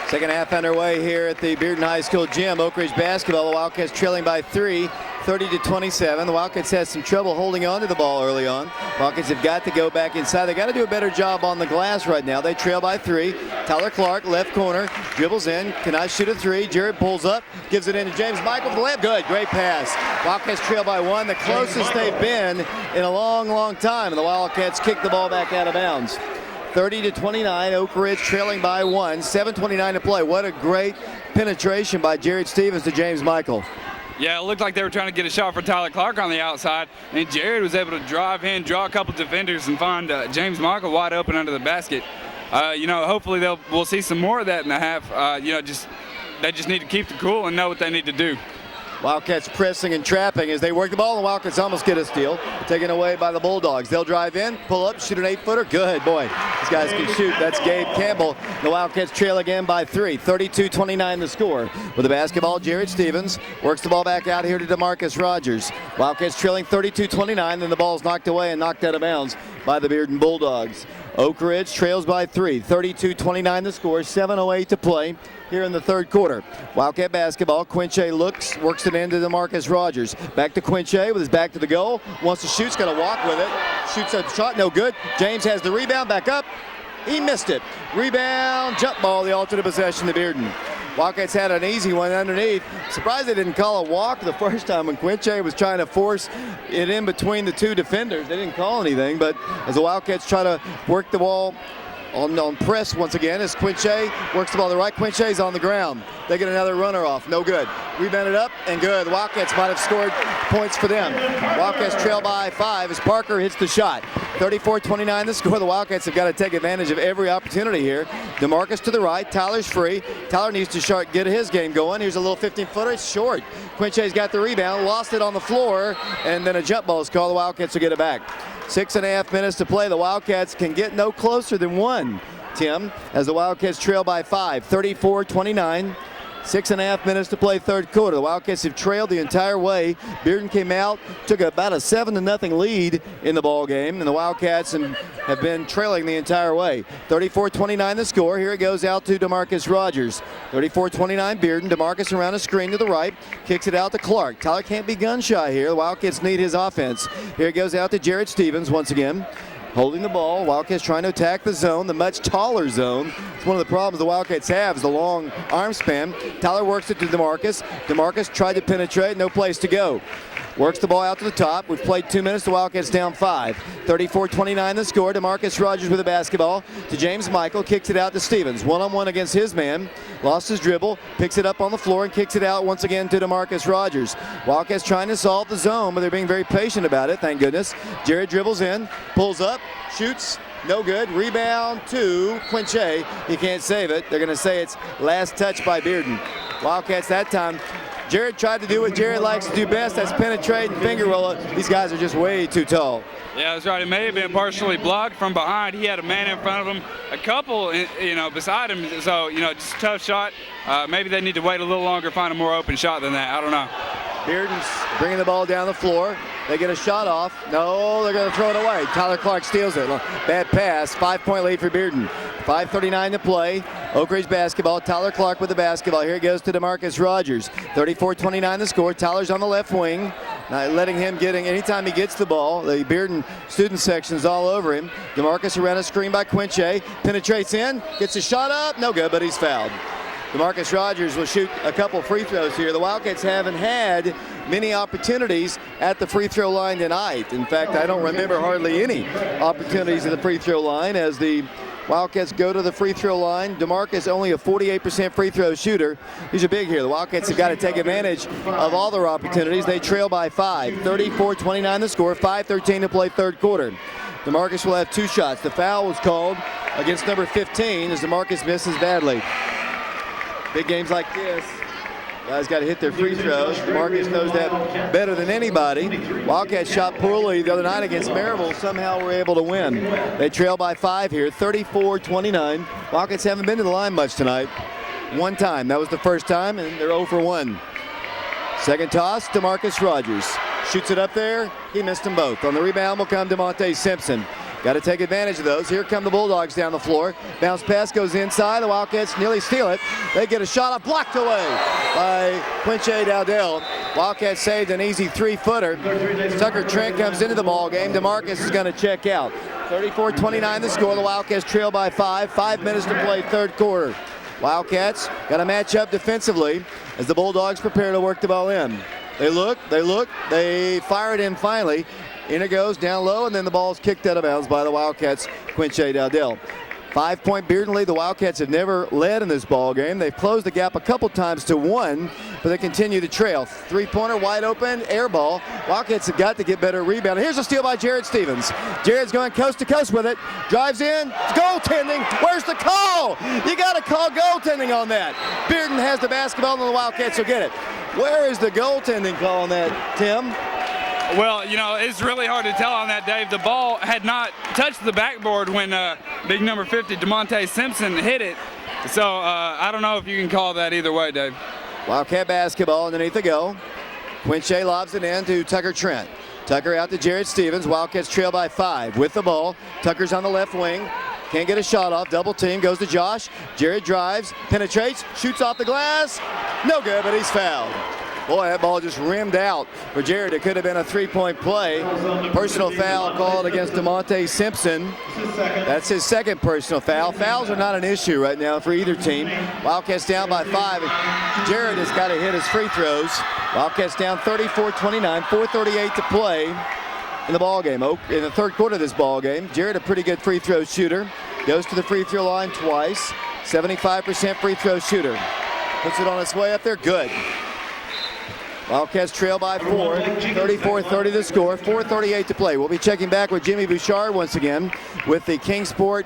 Second half underway here at the Bearden High School gym. Oak Ridge basketball, the Wildcats trailing by 3, 30-27. The Wildcats had some trouble holding on to the ball early on. Wildcats have got to go back inside. They got to do a better job on the glass right now. They trail by 3. Tyler Clark, left corner, dribbles in. Cannot shoot a 3. Jared pulls up, gives it in to James Michael for the layup. Good, great pass. Wildcats trail by 1, the closest they've been in a long, long time. And the Wildcats kick the ball back out of bounds. 30-29, Oak Ridge trailing by 1. 7:29 to play. What a great penetration by Jared Stevens to James Michael. Yeah, it looked like they were trying to get a shot for Tyler Clark on the outside, and Jared was able to drive in, draw a couple defenders, and find James Michael wide open under the basket. Hopefully we'll see some more of that in the half. They just need to keep the cool and know what they need to do. Wildcats pressing and trapping as they work the ball, and the Wildcats almost get a steal. Taken away by the Bulldogs. They'll drive in, pull up, shoot an 8-footer. Good, boy. These guys can shoot. That's Gabe Campbell. The Wildcats trail again by 3. 32-29 the score. With the basketball, Jared Stevens works the ball back out here to DeMarcus Rogers. Wildcats trailing 32-29, then the ball's knocked away and knocked out of bounds by the Bearden Bulldogs. Oak Ridge trails by 3. 32-29 the score. 7:08 to play here in the third quarter. Wildcat basketball. Quinche works it into DeMarcus Rogers. Back to Quinche with his back to the goal. Wants to shoot, going to walk with it. Shoots a shot, no good. James has the rebound, back up. He missed it. Rebound, jump ball, the alternate possession to Bearden. Wildcats had an easy one underneath. Surprised they didn't call a walk the first time when Quinche was trying to force it in between the 2 defenders. They didn't call anything, but as the Wildcats try to work the ball on press once again, as Quinche works the ball to the right. Quinche's on the ground. They get another runner off. No good. Rebounded up and good. The Wildcats might have scored points for them. Wildcats trail by 5 as Parker hits the shot. 34-29 the score. The Wildcats have got to take advantage of every opportunity here. DeMarcus to the right. Tyler's free. Tyler needs to get his game going. Here's a little 15-footer. It's short. Quinche's got the rebound. Lost it on the floor. And then a jump ball is called. The Wildcats will get it back. 6.5 minutes to play. The Wildcats can get no closer than 1, Tim, as the Wildcats trail by 5. 34-29. 6.5 minutes to play third quarter. The Wildcats have trailed the entire way. Bearden came out, took about a 7-0 lead in the ball game, and the Wildcats have been trailing the entire way. 34-29 the score. Here it goes out to DeMarcus Rogers. 34-29 Bearden. DeMarcus around a screen to the right, kicks it out to Clark. Tyler can't be gun shy here. The Wildcats need his offense. Here it goes out to Jared Stevens once again. Holding the ball. Wildcats trying to attack the zone, the much taller zone. It's one of the problems the Wildcats have is the long arm span. Tyler works it to DeMarcus. DeMarcus tried to penetrate, no place to go. Works the ball out to the top. We've played 2 minutes. The Wildcats down 5. 34-29 the score. DeMarcus Rogers with the basketball to James Michael. Kicks it out to Stevens. One-on-one against his man. Lost his dribble. Picks it up on the floor and kicks it out once again to DeMarcus Rogers. Wildcats trying to solve the zone, but they're being very patient about it, thank goodness. Jared dribbles in, pulls up, shoots. No good. Rebound to Quinche. He can't save it. They're going to say it's last touch by Bearden. Wildcats that time. Jared tried to do what Jared likes to do best. That's penetrate and finger roll it. These guys are just way too tall. Yeah, that's right. It may have been partially blocked from behind. He had a man in front of him, a couple, beside him. So, just a tough shot. Maybe they need to wait a little longer, find a more open shot than that. I don't know. Bearden's bringing the ball down the floor. They get a shot off. No, they're going to throw it away. Tyler Clark steals it. Bad pass. 5-point lead for Bearden. 5:39 to play. Oak Ridge basketball. Tyler Clark with the basketball. Here it goes to DeMarcus Rogers. 34-29 the score. Tyler's on the left wing. Not letting him anytime he gets the ball, the Bearden student section's all over him. DeMarcus around a screen by Quinche. Penetrates in. Gets a shot up. No good, but he's fouled. DeMarcus Rogers will shoot a couple free throws here. The Wildcats haven't had many opportunities at the free throw line tonight. In fact, I don't remember hardly any opportunities at the free throw line as the Wildcats go to the free throw line. DeMarcus only a 48% free throw shooter. These are big here. The Wildcats have got to take advantage of all their opportunities. They trail by 5. 34-29 the score. 5:13 to play third quarter. DeMarcus will have 2 shots. The foul was called against number 15 as DeMarcus misses badly. Big games like this, guys got to hit their free throws. DeMarcus knows that better than anybody. Wildcats shot poorly the other night against Maryville. Somehow were able to win. They trail by 5 here, 34-29. Wildcats haven't been to the line much tonight. One time, that was the first time, and they're 0 for 1. Second toss, DeMarcus Rogers. Shoots it up there. He missed them both. On the rebound will come DeMonte Simpson. Got to take advantage of those. Here come the Bulldogs down the floor. Bounce pass goes inside. The Wildcats nearly steal it. They get a shot up, blocked away by Quinche Dowdell. Wildcats saved an easy 3-footer. Tucker Trent comes into the ball game. DeMarcus is going to check out. 34-29 the score. The Wildcats trail by 5. 5 minutes to play third quarter. Wildcats got to match up defensively as the Bulldogs prepare to work the ball in. They look, they fire it in finally. In it goes, down low, and then the ball's kicked out of bounds by the Wildcats' Quinche Dowdell. 5-point Bearden lead. The Wildcats have never led in this ball game. They've closed the gap a couple times to 1, but they continue to trail. 3-pointer wide open, air ball. Wildcats have got to get better rebounding. Here's a steal by Jared Stevens. Jared's going coast to coast with it. Drives in. Goaltending. Where's the call? You got to call goaltending on that. Bearden has the basketball, and the Wildcats will get it. Where is the goaltending call on that, Tim? Well, it's really hard to tell on that, Dave. The ball had not touched the backboard when big number 50, DeMonte Simpson, hit it. So I don't know if you can call that either way, Dave. Wildcat basketball underneath the go. Quinche lobs it in to Tucker Trent. Tucker out to Jared Stevens. Wildcats trail by 5 with the ball. Tucker's on the left wing. Can't get a shot off. Double team goes to Josh. Jared drives, penetrates, shoots off the glass. No good, but he's fouled. Boy, that ball just rimmed out for Jared. It could have been a 3-point play. Personal foul called against DeMonte Simpson. That's his second personal foul. Fouls are not an issue right now for either team. Wildcats down by 5. Jared has got to hit his free throws. Wildcats down 34-29, 4:38 to play in the ball game. In the third quarter of this ball game, Jared, a pretty good free throw shooter, goes to the free throw line twice. 75% free throw shooter. Puts it on its way up there. Good. Wildcats trail by 4, 34-30 the score, 4:38 to play. We'll be checking back with Jimmy Bouchard once again with the Kingsport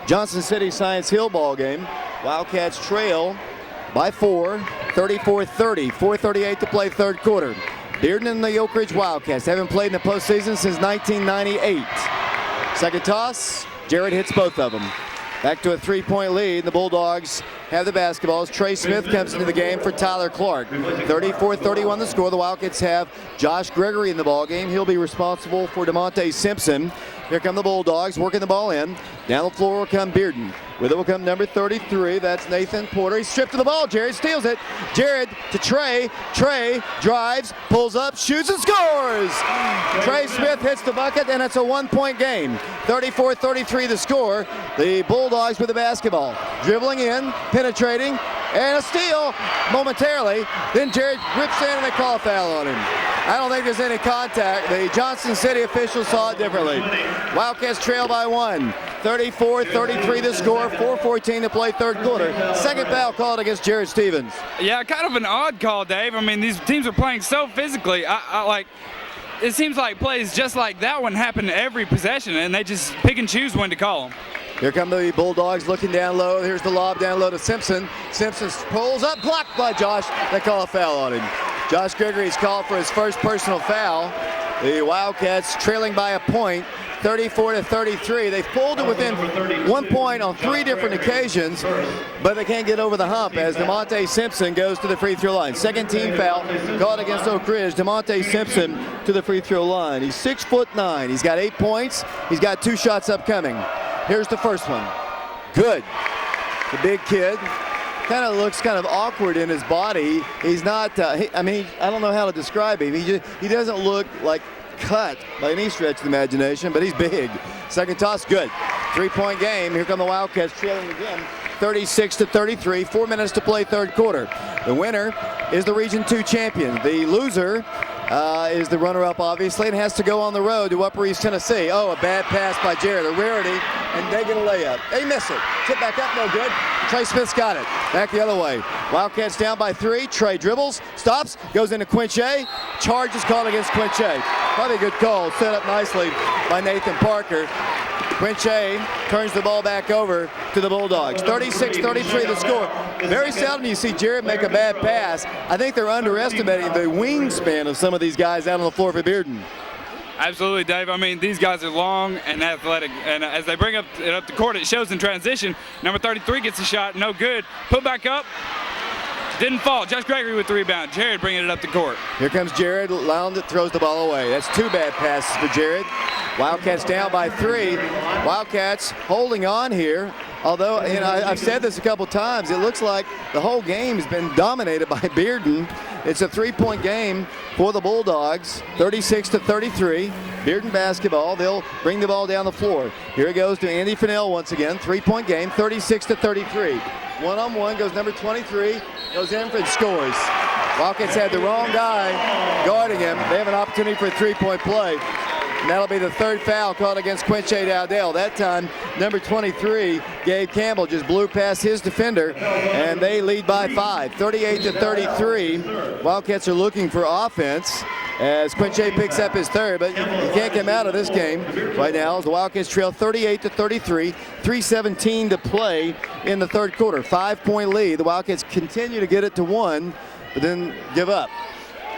Johnson City Science Hill ball game. Wildcats trail by 4, 34-30, 4:38 to play third quarter. Bearden and the Oak Ridge Wildcats haven't played in the postseason since 1998. Second toss, Jared hits both of them. Back to a 3-point lead. The Bulldogs have the basketballs. Trey Smith comes into the game for Tyler Clark. 34-31 the score. The Wildcats have Josh Gregory in the ball game. He'll be responsible for DeMonte Simpson. Here come the Bulldogs working the ball in. Down the floor will come Bearden. With it will come number 33. That's Nathan Porter. He's stripped to the ball. Jared steals it. Jared to Trey. Trey drives, pulls up, shoots, and scores. Trey Smith hits the bucket, and it's a 1-point game. 34-33 the score. The Bulldogs with the basketball. Dribbling in, penetrating, and a steal momentarily. Then Jared rips in, and they call a foul on him. I don't think there's any contact. The Johnson City officials saw it differently. Wildcats trail by 1. 34-33 the score, 4:14 to play third quarter. Second foul called against Jared Stevens. Yeah, kind of an odd call, Dave. I mean, these teams are playing so physically. It seems like plays just like that one happen every possession, and they just pick and choose when to call them. Here come the Bulldogs looking down low. Here's the lob down low to Simpson. Simpson pulls up, blocked by Josh. They call a foul on him. Josh Gregory's called for his first personal foul. The Wildcats trailing by a point, 34-33. They've pulled it within 1 point on 3 different occasions, but they can't get over the hump as DeMonte Simpson goes to the free throw line. Second team foul called against Oak Ridge. DeMonte Simpson to the free throw line. He's 6'9". He's got 8 points. He's got 2 shots upcoming. Here's the first one. Good. The big kid kind of looks kind of awkward in his body. He's not, I don't know how to describe him. He doesn't look like cut by any stretch of the imagination, but he's big. Second toss, good. 3-point game. Here come the Wildcats trailing again. 36-33, 4 minutes to play third quarter. The winner is the Region 2 champion. The loser is the runner-up, obviously, and has to go on the road to Upper East Tennessee. Oh, a bad pass by Jared. A rarity, and they get a layup. They miss it. Tip back up, no good. Trey Smith's got it. Back the other way. Wildcats down by 3. Trey dribbles, stops, goes into Quinche. Charge is called against Quinche. Probably a good call. Set up nicely by Nathan Parker. Quinche turns the ball back over to the Bulldogs. 36-33 the score. Very seldom you see Jared make a bad pass. I think they're underestimating the wingspan of some of these guys out on the floor for Bearden. Absolutely, Dave. I mean, these guys are long and athletic, and as they bring it up the court, it shows in transition. Number 33 gets a shot, no good. Put back up, didn't fall. Josh Gregory with the rebound. Jared bringing it up the court. Here comes Jared, Lowndes throws the ball away. That's 2 bad passes for Jared. Wildcats down by 3. Wildcats holding on here. Although, I've said this a couple times, it looks like the whole game has been dominated by Bearden. It's a 3-point game for the Bulldogs, 36-33. Bearden basketball. They'll bring the ball down the floor. Here it goes to Andy Fennell once again. 3-point game, 36-33. One-on-one goes number 23, goes in for the scores. Wildcats had the wrong guy guarding him. They have an opportunity for a 3-point play. And that'll be the third foul called against Quincy Dowdell. That time, number 23, Gabe Campbell, just blew past his defender, and they lead by 5, 38-33. Wildcats are looking for offense as Quincy picks up his third, but you can't come out of this game right now. The Wildcats trail 38-33, 3:17 to play in the third quarter. 5-point lead. The Wildcats continue to get it to 1, but then give up.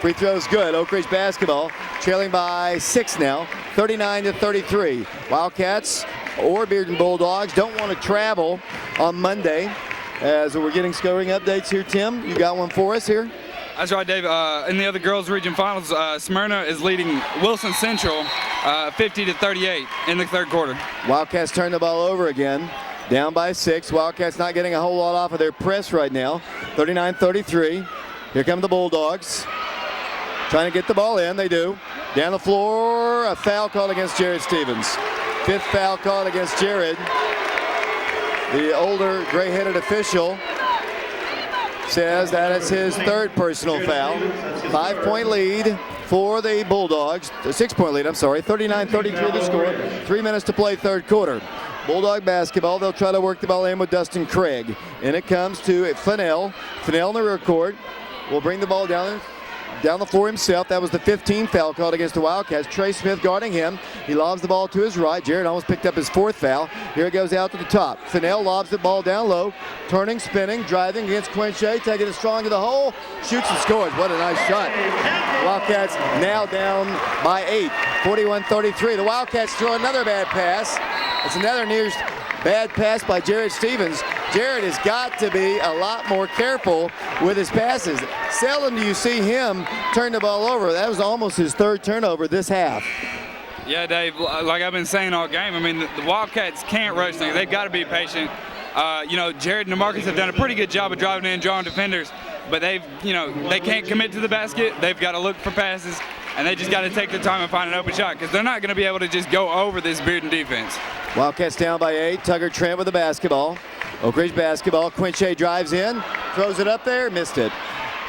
Free throws good. Oak Ridge basketball trailing by 6 now, 39-33. Wildcats or Bearden Bulldogs don't want to travel on Monday. As we're getting scoring updates here, Tim, you got one for us here? That's right, Dave. In the other girls' region finals, Smyrna is leading Wilson Central 50-38 in the third quarter. Wildcats turn the ball over again, down by 6. Wildcats not getting a whole lot off of their press right now, 39-33. Here come the Bulldogs. Trying to get the ball in, they do. Down the floor, a foul called against Jared Stevens. 5th foul called against Jared. The older gray-headed official says that is his 3rd personal foul. 5-point lead for the Bulldogs. A 6-point lead, I'm sorry. 39-33 the score. 3 minutes to play third quarter. Bulldog basketball, they'll try to work the ball in with Dustin Craig. And it comes to Fennell. Fennell in the rear court will bring the ball down the floor himself. That was the 15th foul called against the Wildcats. Trey Smith guarding him. He lobs the ball to his right. Jared almost picked up his 4th foul. Here it goes out to the top. Fennell lobs the ball down low, turning, spinning, driving against Quincy, taking it strong to the hole, shoots and scores. What a nice shot. Wildcats now down by 8, 41-33. The Wildcats throw another bad pass. It's another near bad pass by Jared Stevens. Jared has got to be a lot more careful with his passes. Seldom do you see him turn the ball over. That was almost his 3rd turnover this half. Yeah, Dave, like I've been saying all game, I mean, the Wildcats can't rush things. They've got to be patient. Jared and DeMarcus have done a pretty good job of driving in, drawing defenders, but they can't commit to the basket. They've got to look for passes, and they just got to take their time and find an open shot because they're not going to be able to just go over this Bearden defense. Wildcats down by 8. Tugger Trent with the basketball. Oak Ridge basketball. Quincy drives in, throws it up there, missed it.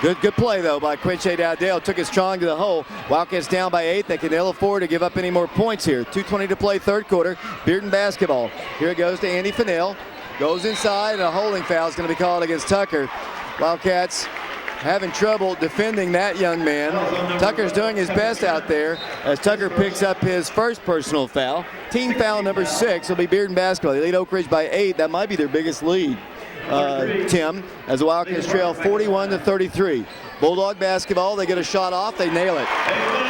Good play, though, by Quincy Dowdell. Took it strong to the hole. Wildcats down by 8. They can ill afford to give up any more points here. 2:20 to play third quarter. Bearden basketball. Here it goes to Andy Fennell. Goes inside, and a holding foul is going to be called against Tucker. Wildcats having trouble defending that young man. Tucker's doing his best out there as Tucker picks up his 1st personal foul. Team foul number 6 will be Bearden basketball. They lead Oak Ridge by 8. That might be their biggest lead, Tim, as the Wildcats trail 41-33. Bulldog basketball, they get a shot off, they nail it.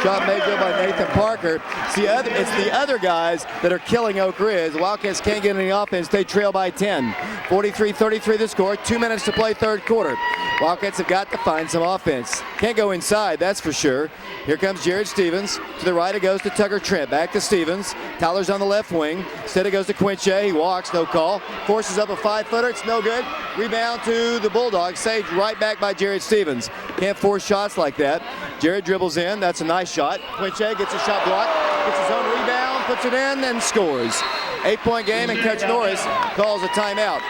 Shot made good by Nathan Parker. It's the other guys that are killing Oak Ridge. The Wildcats can't get any offense. They trail by 10. 43-33 the score. 2 minutes to play third quarter. Wildcats have got to find some offense. Can't go inside, that's for sure. Here comes Jared Stevens. To the right it goes to Tucker Trent. Back to Stevens. Tyler's on the left wing. Instead it goes to Quincy. He walks, no call. Forces up a 5-footer. It's no good. Rebound to the Bulldogs. Saved right back by Jared Stevens. Can't force shots like that. Jared dribbles in. That's a nice shot. Quincy gets a shot blocked. Gets his own rebound. Puts it in and scores. 8-point game, and Coach Norris calls a timeout.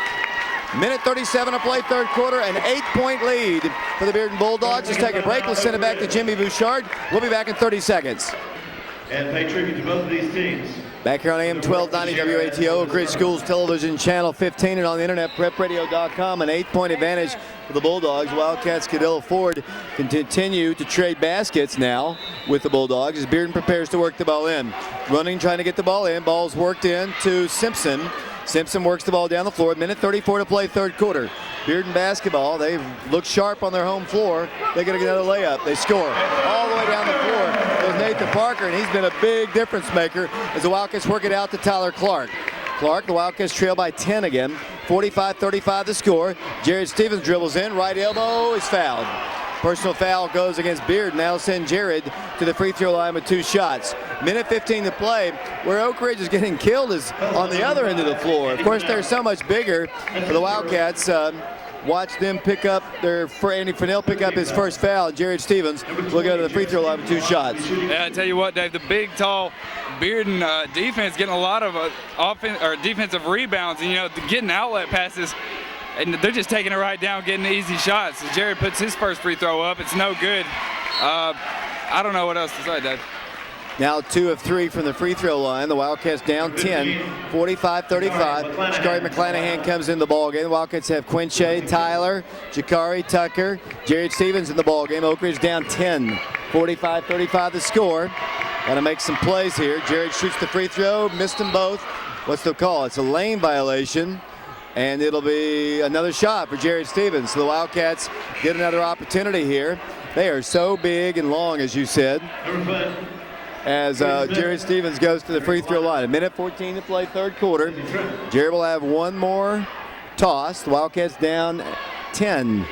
Minute 37 to play third quarter, an 8-point lead for the Bearden Bulldogs. Let's take a break. We'll send it back to Jimmy Bouchard. We'll be back in 30 seconds. And pay tribute to both of these teams. Back here on AM 1290 WATO, Oak Ridge Schools Television Channel 15, and on the internet, prepradio.com. An 8-point advantage for the Bulldogs. Wildcats could ill afford can continue to trade baskets now with the Bulldogs as Bearden prepares to work the ball in. Running, trying to get the ball in. Ball's worked in to Simpson. Simpson works the ball down the floor. Minute 34 to play third quarter. Bearden basketball, they look sharp on their home floor. They're going to get another layup. They score all the way down the floor. Goes Nathan Parker, and he's been a big difference maker as the Wildcats work it out to Tyler Clark. Clark, the Wildcats trail by 10 again. 45-35 the score. Jared Stevens dribbles in. Right elbow is fouled. Personal foul goes against Bearden. That'll send Jared to the free throw line with 2 shots. Minute 15 to play. Where Oak Ridge is getting killed is on the other end of the floor. Of course, they're so much bigger for the Wildcats. watch them pick up Andy Fennell pick up his first foul. Jared Stevens will go to the free throw line with 2 shots. Yeah, I tell you what, Dave, the big, tall Bearden defense getting a lot of defensive rebounds, and getting outlet passes, and they're just taking it right down, getting easy shots. As Jared puts his first free throw up, it's no good. I don't know what else to say, Dave. Now 2 of 3 from the free throw line. The Wildcats down 10, 45-35. Jakari McClanahan comes in the ballgame. The Wildcats have Quinche, Tyler, Jakari, Tucker, Jared Stevens in the ballgame. Oak Ridge down 10, 45-35 the score. Got to make some plays here. Jared shoots the free throw, missed them both. What's the call? It's a lane violation, and it'll be another shot for Jared Stevens. So the Wildcats get another opportunity here. They are so big and long, as you said. As Jared Stevens goes to the free throw line. 1:14 to play, third quarter. Jared will have one more toss. The Wildcats down 10.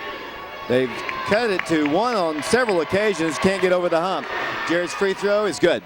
They've cut it to 1 on several occasions. Can't get over the hump. Jared's free throw is good.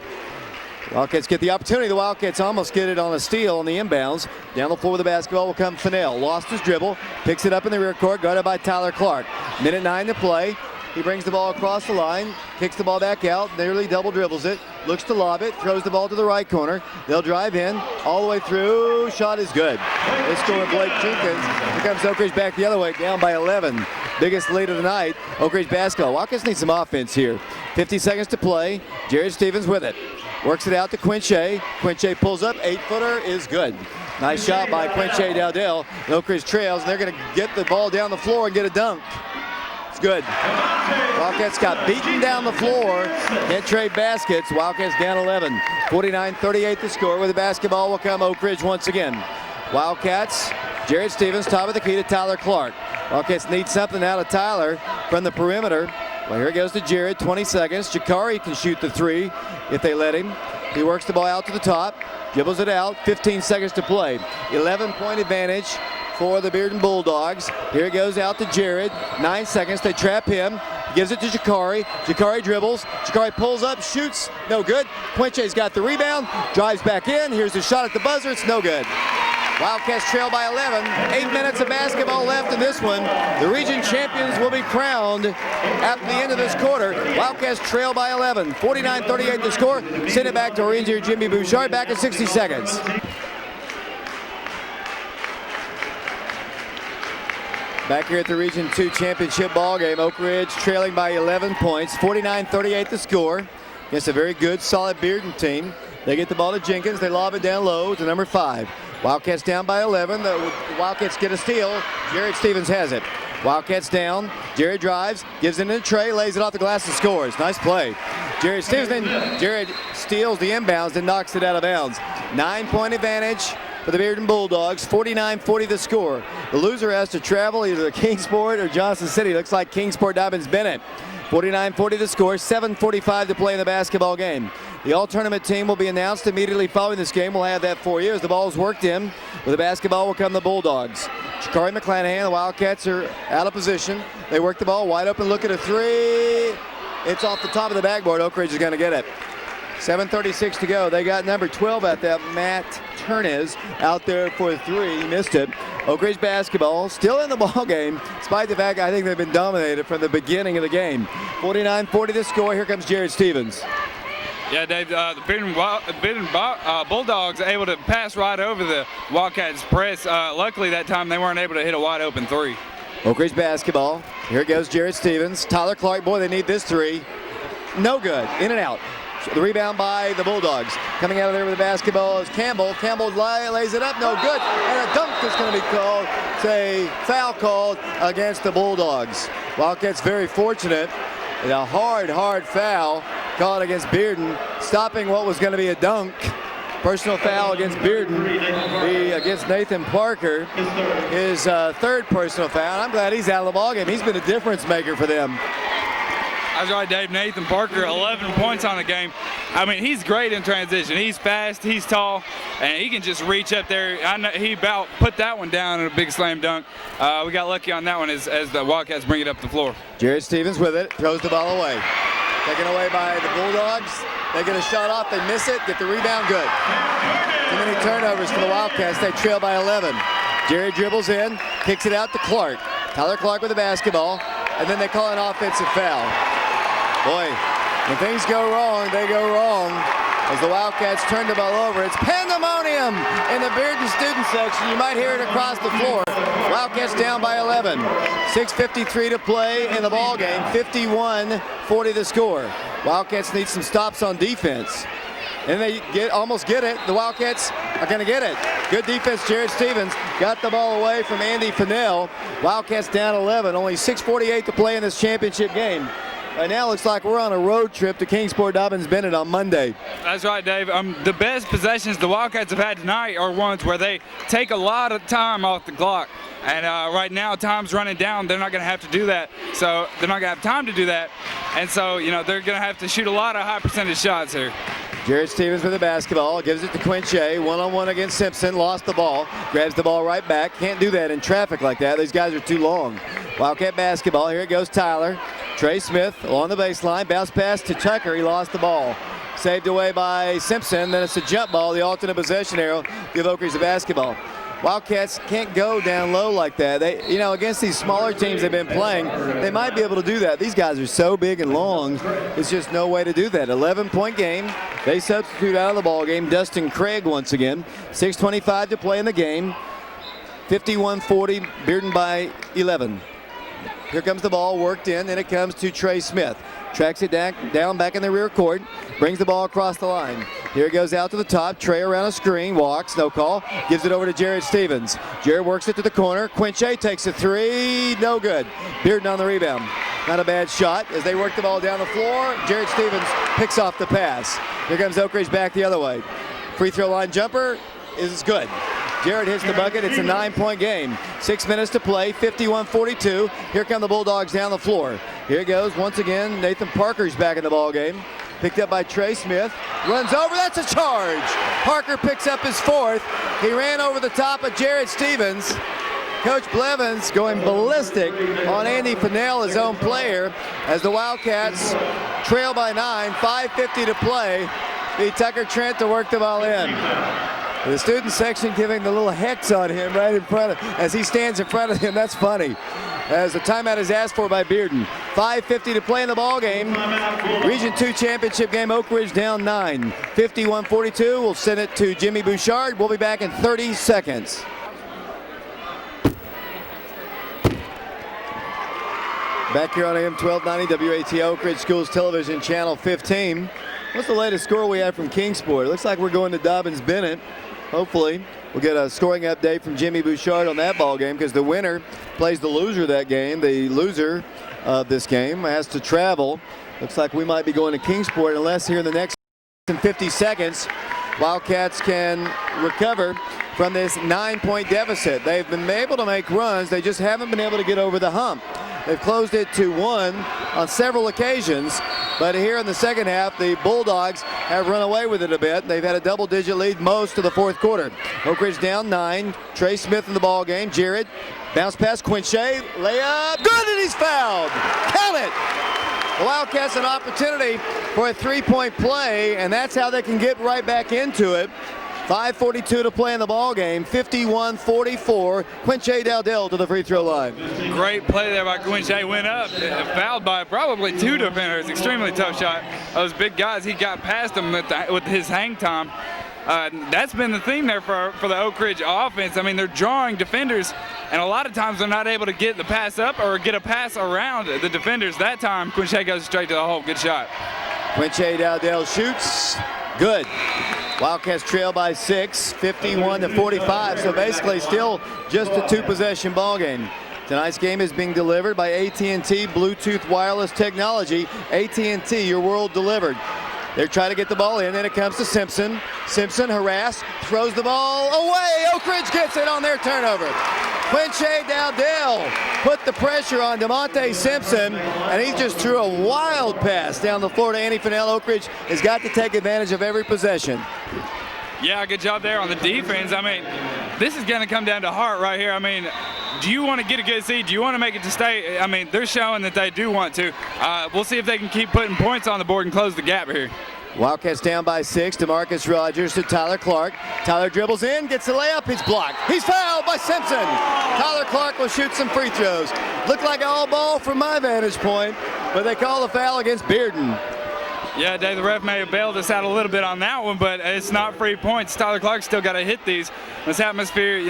Wildcats get the opportunity. The Wildcats almost get it on a steal on the inbounds. Down the floor with the basketball will come Fennell. Lost his dribble. Picks it up in the rear court. Guarded by Tyler Clark. 1:09 to play. He brings the ball across the line, kicks the ball back out, nearly double dribbles it, looks to lob it, throws the ball to the right corner. They'll drive in, all the way through, shot is good. They score Blake Jenkins. Here comes Oak Ridge back the other way, down by 11. Biggest lead of the night, Oak Ridge basketball. Wildcats need some offense here. 50 seconds to play, Jared Stevens with it. Works it out to Quinche. Quinche pulls up, 8-footer is good. Nice shot by Quinche Dowdell. Oak Ridge trails, and they're gonna get the ball down the floor and get a dunk. Good. Wildcats got beaten down the floor. Can't trade baskets. Wildcats down 11. 49-38 the score. With the basketball will come Oak Ridge once again. Wildcats, Jared Stevens, top of the key to Tyler Clark. Wildcats need something out of Tyler from the perimeter. Well, here it goes to Jared, 20 seconds. Jakari can shoot the 3 if they let him. He works the ball out to the top, dribbles it out, 15 seconds to play. 11-point advantage for the Bearden Bulldogs. Here it goes out to Jared. 9 seconds. They trap him. He gives it to Jakari. Jakari dribbles. Jakari pulls up, shoots. No good. Quinche's got the rebound. Drives back in. Here's the shot at the buzzer. It's no good. Wildcats trail by 11. 8 minutes of basketball left in this one. The region champions will be crowned at the end of this quarter. Wildcats trail by 11. 49-38 the score. Send it back to Ranger Jimmy Bouchard. Back in 60 seconds. Back here at the Region 2 Championship ball game, Oak Ridge trailing by 11 points, 49-38 the score. Against a very good, solid Bearden team. They get the ball to Jenkins. They lob it down low to number 5. Wildcats down by 11. The Wildcats get a steal. Jared Stevens has it. Wildcats down. Jared drives, gives it to Trey, lays it off the glass and scores. Nice play. Jared Stevens, then Jared steals the inbounds and knocks it out of bounds. 9-point advantage for the Bearden Bulldogs, 49-40 the score. The loser has to travel either to Kingsport or Johnson City. Looks like Kingsport Dobbins Bennett. 49-40 the score, 7:45 to play in the basketball game. The all-tournament team will be announced immediately following this game. We'll have that for you as the ball is worked in. With the basketball will come the Bulldogs. Jakari McClanahan, the Wildcats are out of position. They work the ball wide open, look at a 3. It's off the top of the backboard. Oak Ridge is going to get it. 7:36 to go. They got number 12 at that, Matt Turnez, out there for 3. He missed it. Oak Ridge basketball still in the ball game, despite the fact I think they've been dominated from the beginning of the game. 49-40 the score. Here comes Jared Stevens. Yeah, Dave, the Bearden Bulldogs are able to pass right over the Wildcats press. Luckily that time they weren't able to hit a wide open 3. Oak Ridge basketball. Here goes Jared Stevens. Tyler Clark, boy, they need this 3. No good. In and out. The rebound by the Bulldogs. Coming out of there with the basketball is Campbell. Campbell lays it up, no good. And a dunk is going to be called. It's a foul called against the Bulldogs. Wildcats very fortunate. And a hard foul called against Bearden, stopping what was going to be a dunk. Personal foul against Bearden, against Nathan Parker. His 3rd personal foul. I'm glad he's out of the ballgame. He's been a difference maker for them. That's right, Dave. Nathan Parker, 11 points on the game. I mean, he's great in transition. He's fast, he's tall, and he can just reach up there. I know he about put that one down in a big slam dunk. We got lucky on that one as the Wildcats bring it up the floor. Jared Stevens with it, throws the ball away. Taken away by the Bulldogs. They get a shot off, they miss it, get the rebound good. Too many turnovers for the Wildcats. They trail by 11. Jared dribbles in, kicks it out to Clark. Tyler Clark with the basketball, and then they call an offensive foul. Boy, when things go wrong, they go wrong. As the Wildcats turn the ball over, it's pandemonium in the Bearden student section. You might hear it across the floor. Wildcats down by 11. 6:53 to play in the ball game. 51-40 the score. Wildcats need some stops on defense. And they almost get it. The Wildcats are going to get it. Good defense, Jared Stevens got the ball away from Andy Fennell. Wildcats down 11. Only 6:48 to play in this championship game. Right now, it looks like we're on a road trip to Kingsport Dobbins Bennett on Monday. That's right, Dave. The best possessions the Wildcats have had tonight are ones where they take a lot of time off the clock. And right now, time's running down. They're not going to have to do that. So they're not going to have time to do that. And so, they're going to have to shoot a lot of high percentage shots here. Jared Stevens with the basketball, gives it to Quinche, one-on-one against Simpson, lost the ball, grabs the ball right back. Can't do that in traffic like that. These guys are too long. Wildcat basketball, here it goes Tyler. Trey Smith along the baseline, bounce pass to Tucker, he lost the ball. Saved away by Simpson, then it's a jump ball, the alternate possession arrow, give Oak Ridge the basketball. Wildcats can't go down low like that. They, against these smaller teams they've been playing, they might be able to do that. These guys are so big and long, it's just no way to do that. 11-point game. They substitute out of the ball game. Dustin Craig once again. 6:25 to play in the game. 51-40, Bearden by 11. Here comes the ball, worked in, and it comes to Trey Smith. Tracks it down back in the rear court, brings the ball across the line. Here it goes out to the top. Trey around a screen, walks, no call. Gives it over to Jared Stevens. Jared works it to the corner. Quinche takes a three, no good. Bearden on the rebound. Not a bad shot as they work the ball down the floor. Jared Stevens picks off the pass. Here comes Oak Ridge back the other way. Free throw line jumper is good. Jared hits the bucket. It's a 9-point game. 6 minutes to play, 51-42. Here come the Bulldogs down the floor. Here it goes once again. Nathan Parker's back in the ball game. Picked up by Trey Smith. Runs over, that's a charge. Parker picks up his fourth. He ran over the top of Jared Stevens. Coach Blevins going ballistic on Andy Fennell, his own player, as the Wildcats trail by 9, 5:50 to play. Need Tucker Trent to work the ball in. The student section giving the little hex on him right in front of, as he stands in front of him. That's funny. As the timeout is asked for by Bearden. 5:50 to play in the ball game. Region 2 championship game, Oak Ridge down 9. 51-42. We'll send it to Jimmy Bouchard. We'll be back in 30 seconds. Back here on AM 1290 WATO, Oak Ridge Schools Television, Channel 15. What's the latest score we have from Kingsport? It looks like we're going to Dobbins Bennett. Hopefully, we'll get a scoring update from Jimmy Bouchard on that ball game because the winner plays the loser of that game. The loser of this game has to travel. Looks like we might be going to Kingsport unless here in the next 50 seconds, Wildcats can recover from this 9-point deficit. They've been able to make runs. They just haven't been able to get over the hump. They've closed it to 1 on several occasions, but here in the second half, the Bulldogs have run away with it a bit. They've had a double-digit lead most of the fourth quarter. Oak Ridge down 9. Trey Smith in the ball game. Jared, bounce pass, Quinche, layup, good, and he's fouled. Count it. The Wildcats an opportunity for a 3-point play, and that's how they can get right back into it. 5:42 to play in the ball game. 51-44. Quinche Dowdell to the free throw line. Great play there by Quinche. Went up, fouled by probably 2 defenders. Extremely tough shot. Those big guys, he got past them with his hang time. That's been the theme there for the Oak Ridge offense. I mean, they're drawing defenders, and a lot of times they're not able to get the pass up or get a pass around the defenders. That time, Quinche goes straight to the hole. Good shot. Quinche Dowdell shoots. Good. Wildcats trail by 6, 51-45. So basically still just a 2-possession ball game. Tonight's game is being delivered by AT&T Bluetooth wireless technology. AT&T, your world delivered. They're trying to get the ball in, then it comes to Simpson. Simpson harassed, throws the ball away. Oak Ridge gets it on their turnover. Quinche Dowdell put the pressure on DeMonte Simpson, and he just threw a wild pass down the floor to Andy Fennell. Oak Ridge has got to take advantage of every possession. Yeah, good job there on the defense. I mean, this is going to come down to heart right here. I mean, do you want to get a good seed? Do you want to make it to state? I mean, they're showing that they do want to. We'll see if they can keep putting points on the board and close the gap here. Wildcats down by 6. DeMarcus Rogers to Tyler Clark. Tyler dribbles in, gets the layup. He's blocked. He's fouled by Simpson. Tyler Clark will shoot some free throws. Looked like all ball from my vantage point, but they call the foul against Bearden. Yeah, Dave, the ref may have bailed us out a little bit on that one, but it's not free points. Tyler Clark's still got to hit these. This atmosphere,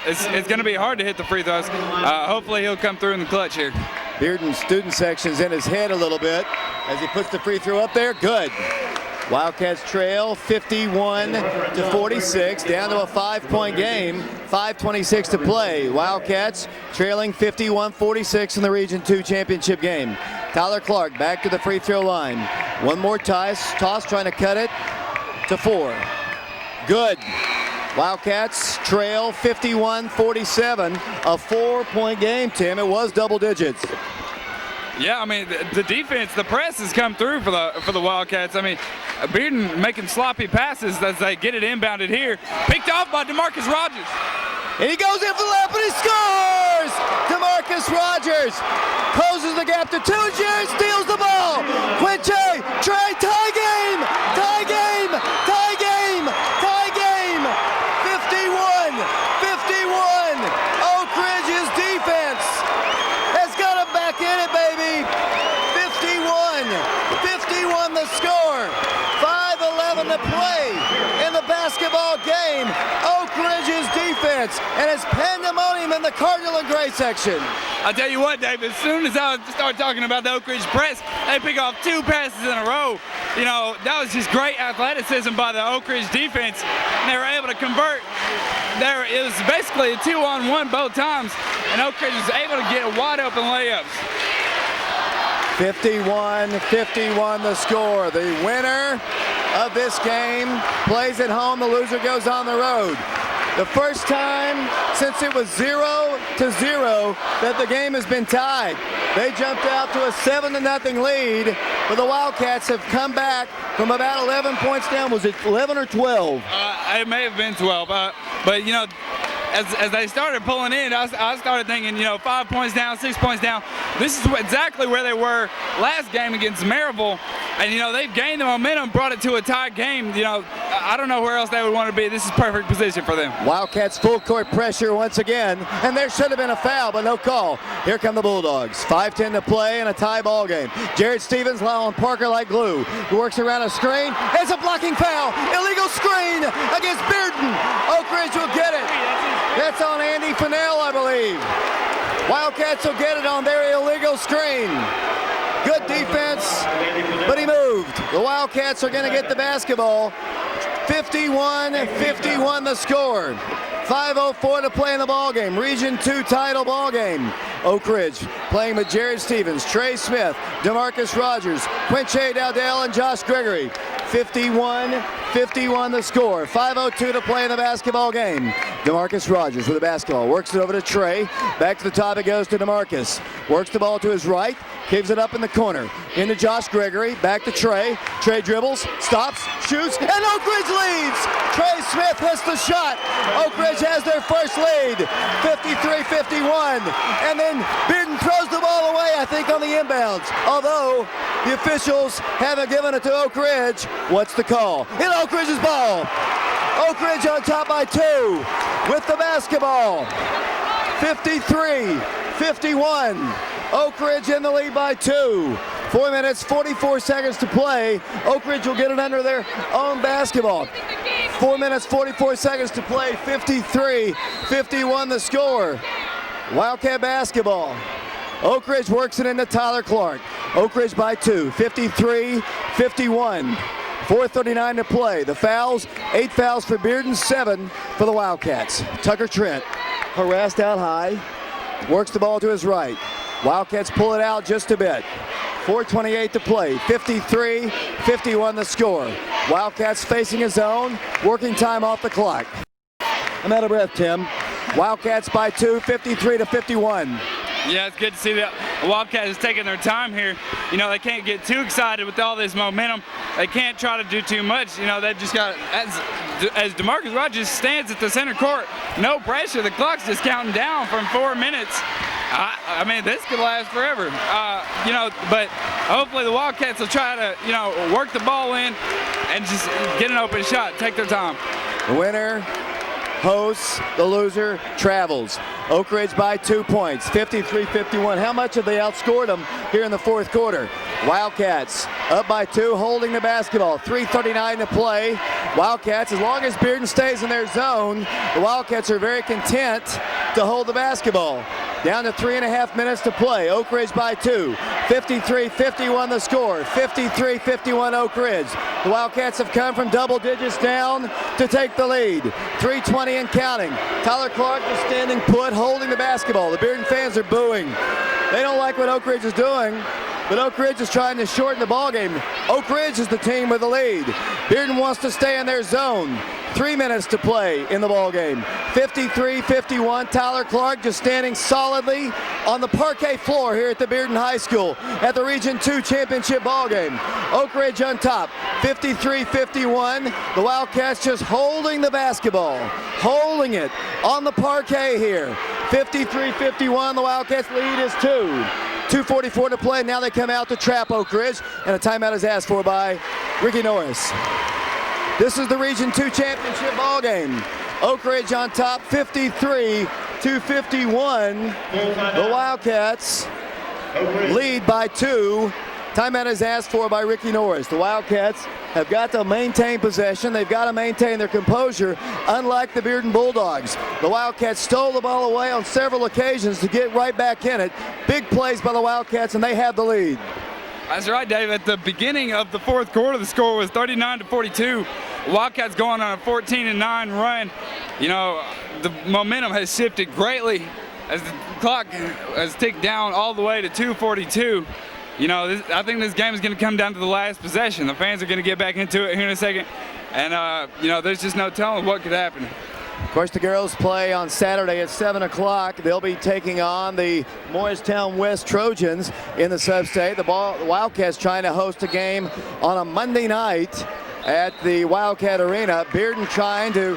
it's going to be hard to hit the free throws. Hopefully he'll come through in the clutch here. Bearden's student section's in his head a little bit as he puts the free throw up there. Good. Wildcats trail 51-46, down to a 5-point game. 5:26 to play. Wildcats trailing 51-46 in the Region 2 championship game. Tyler Clark back to the free throw line. One more toss trying to cut it to 4. Good. Wildcats trail 51-47, a 4-point game, Tim. It was double digits. Yeah, I mean, the defense, the press has come through for the Wildcats. I mean, Bearden making sloppy passes as they get it inbounded here. Picked off by DeMarcus Rogers. And he goes in for the layup and he scores! DeMarcus Rogers closes the gap to 2, and Jared steals the ball. Quinche, Trey, tie game! Tie game! Tie game! Tie game! 51-51. Oak Ridge's defense has got him back in it, baby. 51-51 the score. 5:11 to play in the basketball game. Oak Ridge's defense, and it's pandemonium in the Cardinal and Gray section. I'll tell you what, Dave, as soon as I start talking about the Oak Ridge press, they pick off 2 passes in a row. That was just great athleticism by the Oak Ridge defense, and they were able to convert. It was basically a 2-on-1 both times, and Oak Ridge was able to get wide open layups. 51-51 the score. The winner of this game plays at home. The loser goes on the road. The first time since it was 0-0 that the game has been tied. They jumped out to a 7-0 lead, but the Wildcats have come back from about 11 points down. Was it 11 or 12? It may have been 12, but as they started pulling in, I started thinking, 5 points down, 6 points down. This is exactly where they were last game against Maryville. And, they've gained the momentum, brought it to a tied game. I don't know where else they would want to be. This is perfect position for them. Wildcats full court pressure once again, and there should have been a foul, but no call. Here come the Bulldogs. 5:10 to play in a tie ball game. Jared Stevens, Lyle Parker like glue. He works around a screen. It's a blocking foul. Illegal screen against Bearden. Oak Ridge will get it. That's on Andy Fennell, I believe. Wildcats will get it on their illegal screen. Good defense, but he moved. The Wildcats are going to get the basketball. 51-51 the score. 5:04 to play in the ball game. Region 2 title ball game. Oak Ridge playing with Jared Stevens, Trey Smith, DeMarcus Rogers, Quinche Dowdell, and Josh Gregory. 51-51 the score. 5:02 to play in the basketball game. DeMarcus Rogers with the basketball. Works it over to Trey. Back to the top it goes to DeMarcus. Works the ball to his right. Gives it up in the corner. Into Josh Gregory. Back to Trey. Trey dribbles. Stops. Shoots. And Oak Ridge leads. Trey Smith hits the shot. Oak Ridge has their first lead. 53-51. And then Bearden throws the ball away, I think, on the inbounds. Although the officials haven't given it to Oak Ridge. What's the call? In Oak Ridge's ball. Oak Ridge on top by 2 with the basketball. 53-51. Oak Ridge in the lead by 2. 4 minutes, 44 seconds to play. Oak Ridge will get it under their own basketball. 4 minutes, 44 seconds to play. 53-51 the score. Wildcat basketball. Oak Ridge works it into Tyler Clark. Oak Ridge by 2. 53-51. 4:39 to play. The fouls, 8 fouls for Bearden, 7 for the Wildcats. Tucker Trent harassed out high. Works the ball to his right. Wildcats pull it out just a bit. 4:28 to play. 53-51 the score. Wildcats facing a zone. Working time off the clock. I'm out of breath, Tim. Wildcats by 2, 53-51. Yeah, it's good to see the Wildcats taking their time here. They can't get too excited with all this momentum. They can't try to do too much. They've just got, as DeMarcus Rogers stands at the center court, no pressure. The clock's just counting down from 4 minutes. I mean, this could last forever. You know, but hopefully the Wildcats will try to, you know, work the ball in and just get an open shot, take their time. The winner hosts, the loser travels. Oak Ridge by 2 points, 53-51. How much have they outscored them here in the fourth quarter? Wildcats up by 2, holding the basketball. 3:39 to play. Wildcats, as long as Bearden stays in their zone, the Wildcats are very content to hold the basketball. Down to 3.5 minutes to play. Oak Ridge by 2. 53-51 the score. 53-51 Oak Ridge. The Wildcats have come from double digits down to take the lead. 3:20 and counting. Tyler Clark is standing put, holding the basketball. The Bearden fans are booing. They don't like what Oak Ridge is doing, but Oak Ridge is trying to shorten the ball game. Oak Ridge is the team with the lead. Bearden wants to stay in their zone. 3 minutes to play in the ball game. 53-51. Tyler Clark just standing solidly on the parquet floor here at the Bearden High School at the Region 2 championship ball game. Oak Ridge on top. 53-51. The Wildcats just holding the basketball, holding it on the parquet here. 53-51. The Wildcats lead is 2. 2:44 to play. Now they come out to trap Oak Ridge, and a timeout is asked for by Ricky Norris. This is the Region 2 championship ball game. Oak Ridge on top, 53-51. The Wildcats lead by 2. Timeout is asked for by Ricky Norris. The Wildcats have got to maintain possession. They've got to maintain their composure, unlike the Bearden Bulldogs. The Wildcats stole the ball away on several occasions to get right back in it. Big plays by the Wildcats, and they have the lead. That's right, Dave. At the beginning of the fourth quarter, the score was 39-42. Wildcats going on a 14-9 run. You know, the momentum has shifted greatly as the clock has ticked down all the way to 2:42. You know, I think this game is going to come down to the last possession. The fans are going to get back into it here in a second. And, you know, there's just no telling what could happen. Of course, the girls play on Saturday at 7 o'clock. They'll be taking on the Morristown West Trojans in the sub-state. The Wildcats trying to host a game on a Monday night at the Wildcat Arena. Bearden trying to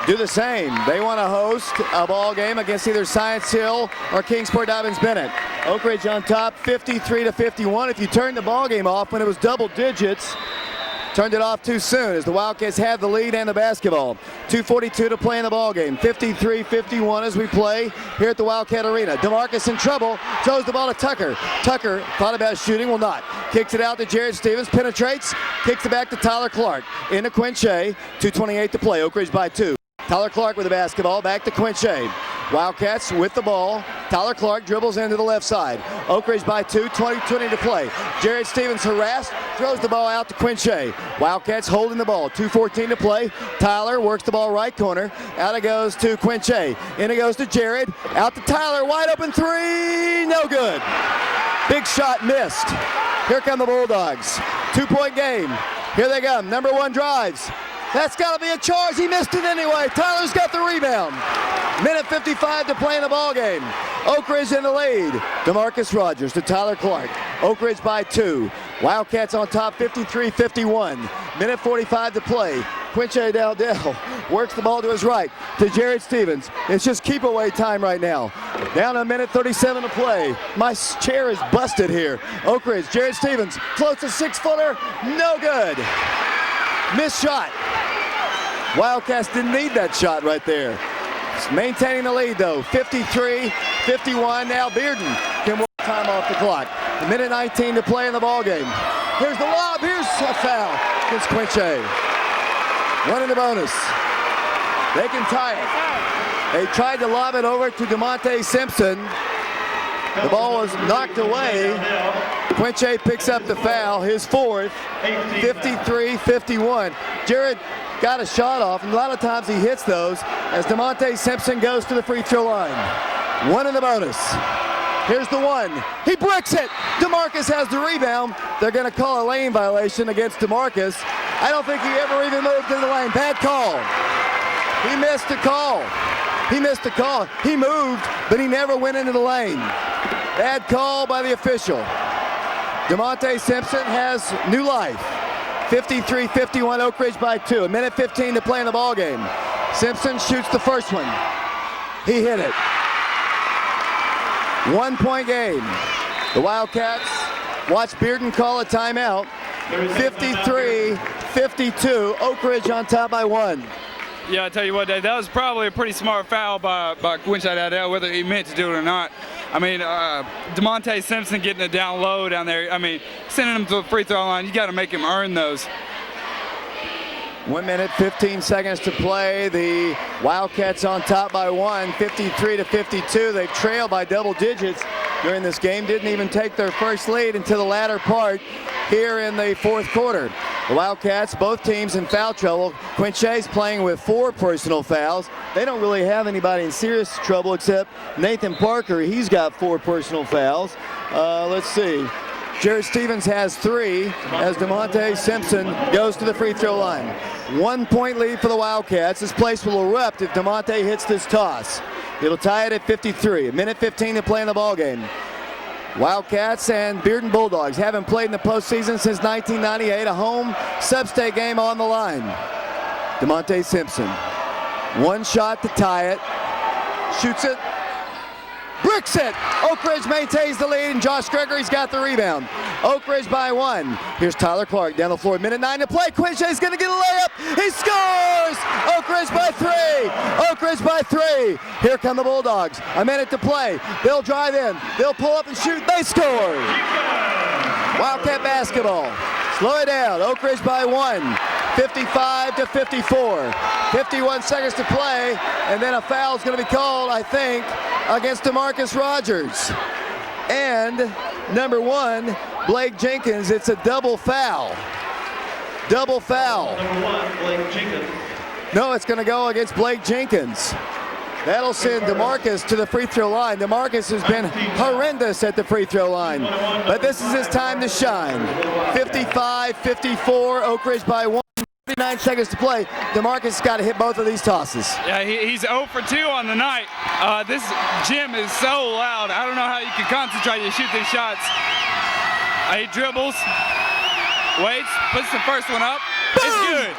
do the same. They want to host a ball game against either Science Hill or Kingsport Dobbins Bennett. Oak Ridge on top, 53-51. If you turned the ball game off when it was double digits, turned it off too soon as the Wildcats have the lead and the basketball. 2:42 to play in the ball game. 53-51 as we play here at the Wildcat Arena. DeMarcus in trouble, throws the ball to Tucker. Tucker thought about shooting, will not. Kicks it out to Jared Stevens, penetrates, kicks it back to Tyler Clark. Into Quinche, 2:28 to play. Oak Ridge by 2. Tyler Clark with the basketball, back to Quinche. Wildcats with the ball. Tyler Clark dribbles into the left side. Oak Ridge by 2, 20 to play. Jared Stevens harassed, throws the ball out to Quinche. Wildcats holding the ball, 2:14 to play. Tyler works the ball right corner. Out it goes to Quinche. In it goes to Jared. Out to Tyler, wide open 3, no good. Big shot missed. Here come the Bulldogs. 2-point game. Here they come, number 1 drives. That's got to be a charge. He missed it anyway. Tyler's got the rebound. Minute 55 to play in the ball game. Oak Ridge in the lead. DeMarcus Rogers to Tyler Clark. Oak Ridge by 2. Wildcats on top, 53-51. Minute 45 to play. Quinche Dowdell works the ball to his right to Jared Stevens. It's just keep away time right now. Down a minute 37 to play. My chair is busted here. Oak Ridge, Jared Stevens floats a 6-footer. No good. Missed shot. Wildcats didn't need that shot right there. Maintaining the lead though, 53-51. Now Bearden can work time off the clock. A minute 19 to play in the ball game. Here's the lob, here's a foul against Quinche. 1 in the bonus. They can tie it. They tried to lob it over to DeMonte Simpson. The ball was knocked away. Quinche picks up the foul, his 4th, 53-51. Jared got a shot off, and a lot of times he hits those as DeMonte Simpson goes to the free throw line. 1 in the bonus. Here's the 1. He bricks it. DeMarcus has the rebound. They're going to call a lane violation against DeMarcus. I don't think he ever even moved in the lane. Bad call. He missed the call. He missed the call. He moved, but he never went into the lane. Bad call by the official. DeMonte Simpson has new life. 53-51 Oak Ridge by 2. A minute 15 to play in the ball game. Simpson shoots the first one. He hit it. 1-point game. The Wildcats watch Bearden call a timeout. 53-52, Oak Ridge on top by 1. Yeah, I tell you what, Dave, that was probably a pretty smart foul by Quinshad Adele, whether he meant to do it or not. I mean, DeMonte Simpson getting it down low down there. I mean, sending him to the free throw line, you got to make him earn those. 1 minute, 15 seconds to play. The Wildcats on top by 1, 53-52. They've trailed by double digits during this game. Didn't even take their first lead until the latter part here in the fourth quarter. The Wildcats, both teams in foul trouble. Quinchay's playing with 4 personal fouls. They don't really have anybody in serious trouble except Nathan Parker. He's got 4 personal fouls. Let's see. Jared Stevens has 3 as DeMonte Simpson goes to the free throw line. 1-point lead for the Wildcats. This place will erupt if DeMonte hits this toss. It'll tie it at 53. 1:15 to play in the ball game. Wildcats and Bearden Bulldogs haven't played in the postseason since 1998. A home sub-state game on the line. DeMonte Simpson. 1 shot to tie it. Shoots it. Bricks it. Oak Ridge maintains the lead, and Josh Gregory's got the rebound. Oak Ridge by 1. Here's Tyler Clark down the floor. 1:09 to play. Quinshay's going to get a layup. He scores! Oak Ridge by 3. Oak Ridge by 3. Here come the Bulldogs. A minute to play. They'll drive in. They'll pull up and shoot. They score! Wildcat basketball. Slow it down. Oak Ridge by 1. 55-54. 51 seconds to play, and then a foul is going to be called, I think, against DeMarcus Rogers. And number 1, Blake Jenkins. It's a double foul. Double foul. Number 1, Blake Jenkins. No, it's going to go against Blake Jenkins. That'll send DeMarcus to the free throw line. DeMarcus has been horrendous at the free throw line, but this is his time to shine. 55-54, Oak Ridge by 1. 39 seconds to play. DeMarcus got to hit both of these tosses. Yeah, he's 0 for 2 on the night. This gym is so loud. I don't know how you can concentrate to shoot these shots. He dribbles, waits, puts the first one up. Boom! It's good.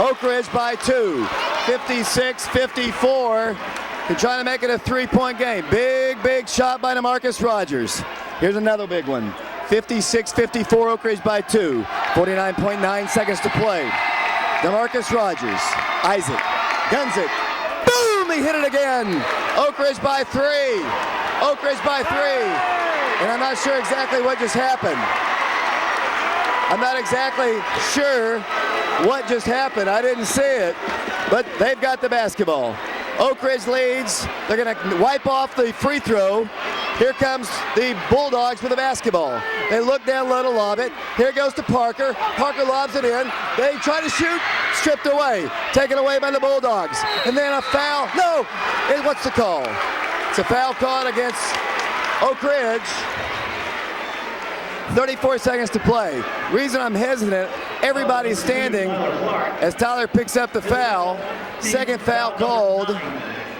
Oak Ridge by 2. 56-54. They're trying to make it a 3-point game. Big shot by DeMarcus Rogers. Here's another big one. 56-54, Oak Ridge by 2. 49.9 seconds to play. DeMarcus Rogers. Isaac. Guns it. Boom! He hit it again. Oak Ridge by 3. Oak Ridge by 3. And I'm not sure exactly what just happened. I'm not exactly sure what just happened. I didn't see it. But they've got the basketball. Oak Ridge leads. They're going to wipe off the free throw. Here comes the Bulldogs with the basketball. They look down low to lob it. Here it goes to Parker. Parker lobs it in. They try to shoot. Stripped away. Taken away by the Bulldogs. And then a foul. No! What's the call? It's a foul called against Oak Ridge. 34 seconds to play. Reason I'm hesitant, everybody's standing as Tyler picks up the foul. Second foul called.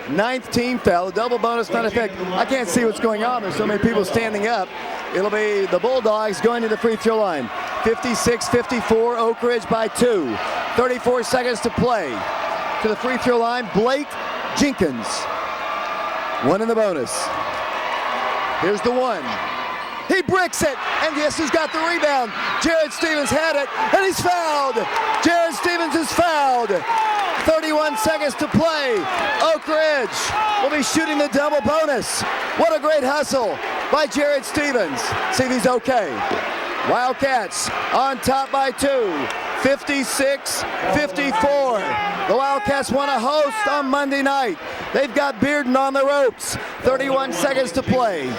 9th team foul. A double bonus not effect. I can't see what's going on. There's so many people standing up. It'll be the Bulldogs going to the free throw line. 56-54, Oak Ridge by 2. 34 seconds to play. To the free throw line, Blake Jenkins. 1 in the bonus. Here's the 1. He bricks it, and guess who's got the rebound? Jared Stevens had it, and he's fouled. Jared Stevens is fouled. 31 seconds to play. Oak Ridge will be shooting the double bonus. What a great hustle by Jared Stevens. See if he's okay. Wildcats on top by 2. 56-54. The Wildcats want to host on Monday night. They've got Bearden on the ropes. 31 seconds to play.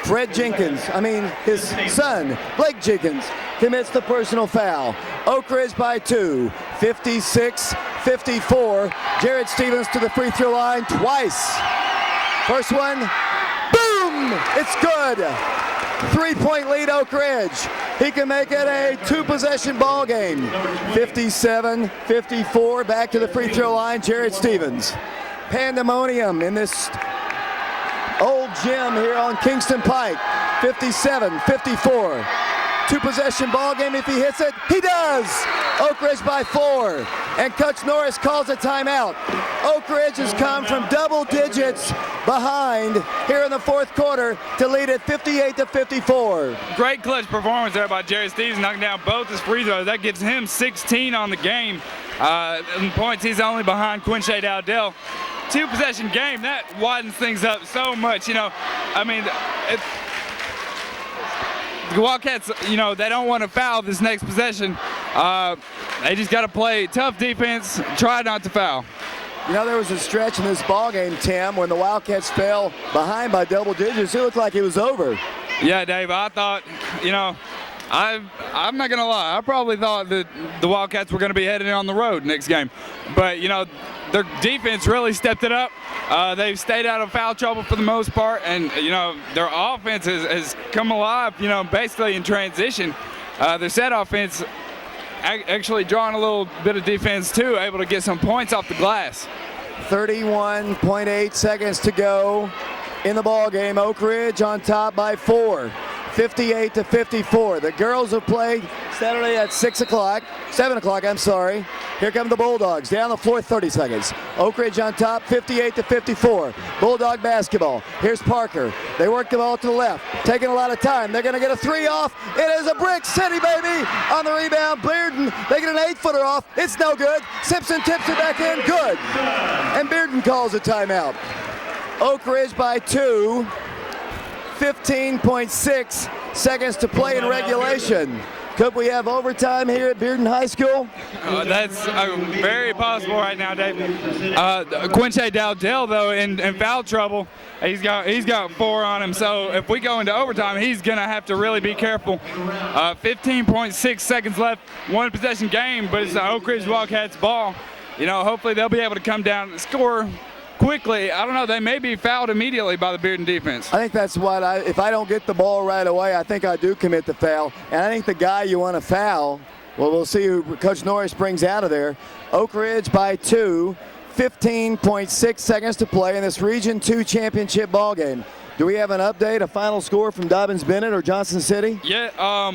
His son, Blake Jenkins, commits the personal foul. Oak Ridge by 2, 56-54. Jared Stevens to the free throw line twice. First one, boom! It's good. 3-point lead, Oak Ridge. He can make it a 2-possession ball game. 57-54, back to the free throw line, Jared Stevens. Pandemonium in this old gym here on Kingston Pike. 57-54. 2-possession ball game. If he hits it, he does. Oak Ridge by 4. And Coach Norris calls a timeout. Oak Ridge has come from double digit Gets behind here in the fourth quarter to lead it 58-54. Great clutch performance there by Jared Stevens, knocking down both his free throws. That gives him 16 on the game. In points, he's only behind Quinshea Dowdell. Two-possession game, that widens things up so much. You know, I mean, the Wildcats, you know, they don't want to foul this next possession. They just got to play tough defense, try not to foul. You know, there was a stretch in this ballgame, Tim, when the Wildcats fell behind by double digits. It looked like it was over. Yeah, Dave, I thought, you know, I'm not going to lie. I probably thought that the Wildcats were going to be headed on the road next game. But, you know, their defense really stepped it up. They've stayed out of foul trouble for the most part. And, you know, their offense has come alive, you know, basically in transition. Their set offense actually drawing a little bit of defense, too, able to get some points off the glass. 31.8 seconds to go in the ball game. Oak Ridge on top by 4, 58-54. The girls have played Saturday at 7 o'clock, I'm sorry. Here come the Bulldogs down the floor, 30 seconds. Oak Ridge on top, 58-54. Bulldog basketball. Here's Parker. They work the ball to the left, taking a lot of time. They're going to get a three off. It is a brick city, baby. On the rebound, Bearden. They get an 8-footer off. It's no good. Simpson tips it back in. Good. And Bearden calls a timeout. Oak Ridge by 2. 15.6 seconds to play in regulation. Could we have overtime here at Bearden High School? That's very possible right now, Dave. Quinshea Dowdell, though, in foul trouble. He's got 4 on him, so if we go into overtime, he's going to have to really be careful. 15.6 seconds left, one possession game, but it's the Oak Ridge Wildcats ball. You know, hopefully they'll be able to come down and score quickly. I don't know, they may be fouled immediately by the Bearden defense. I think that's what if I don't get the ball right away, I think I do commit the foul. And I think the guy you want to foul, well, we'll see who Coach Norris brings out of there. Oak Ridge by 2, 15.6 seconds to play in this Region 2 championship ball game. Do we have an update, a final score from Dobbins-Bennett or Johnson City? Yeah,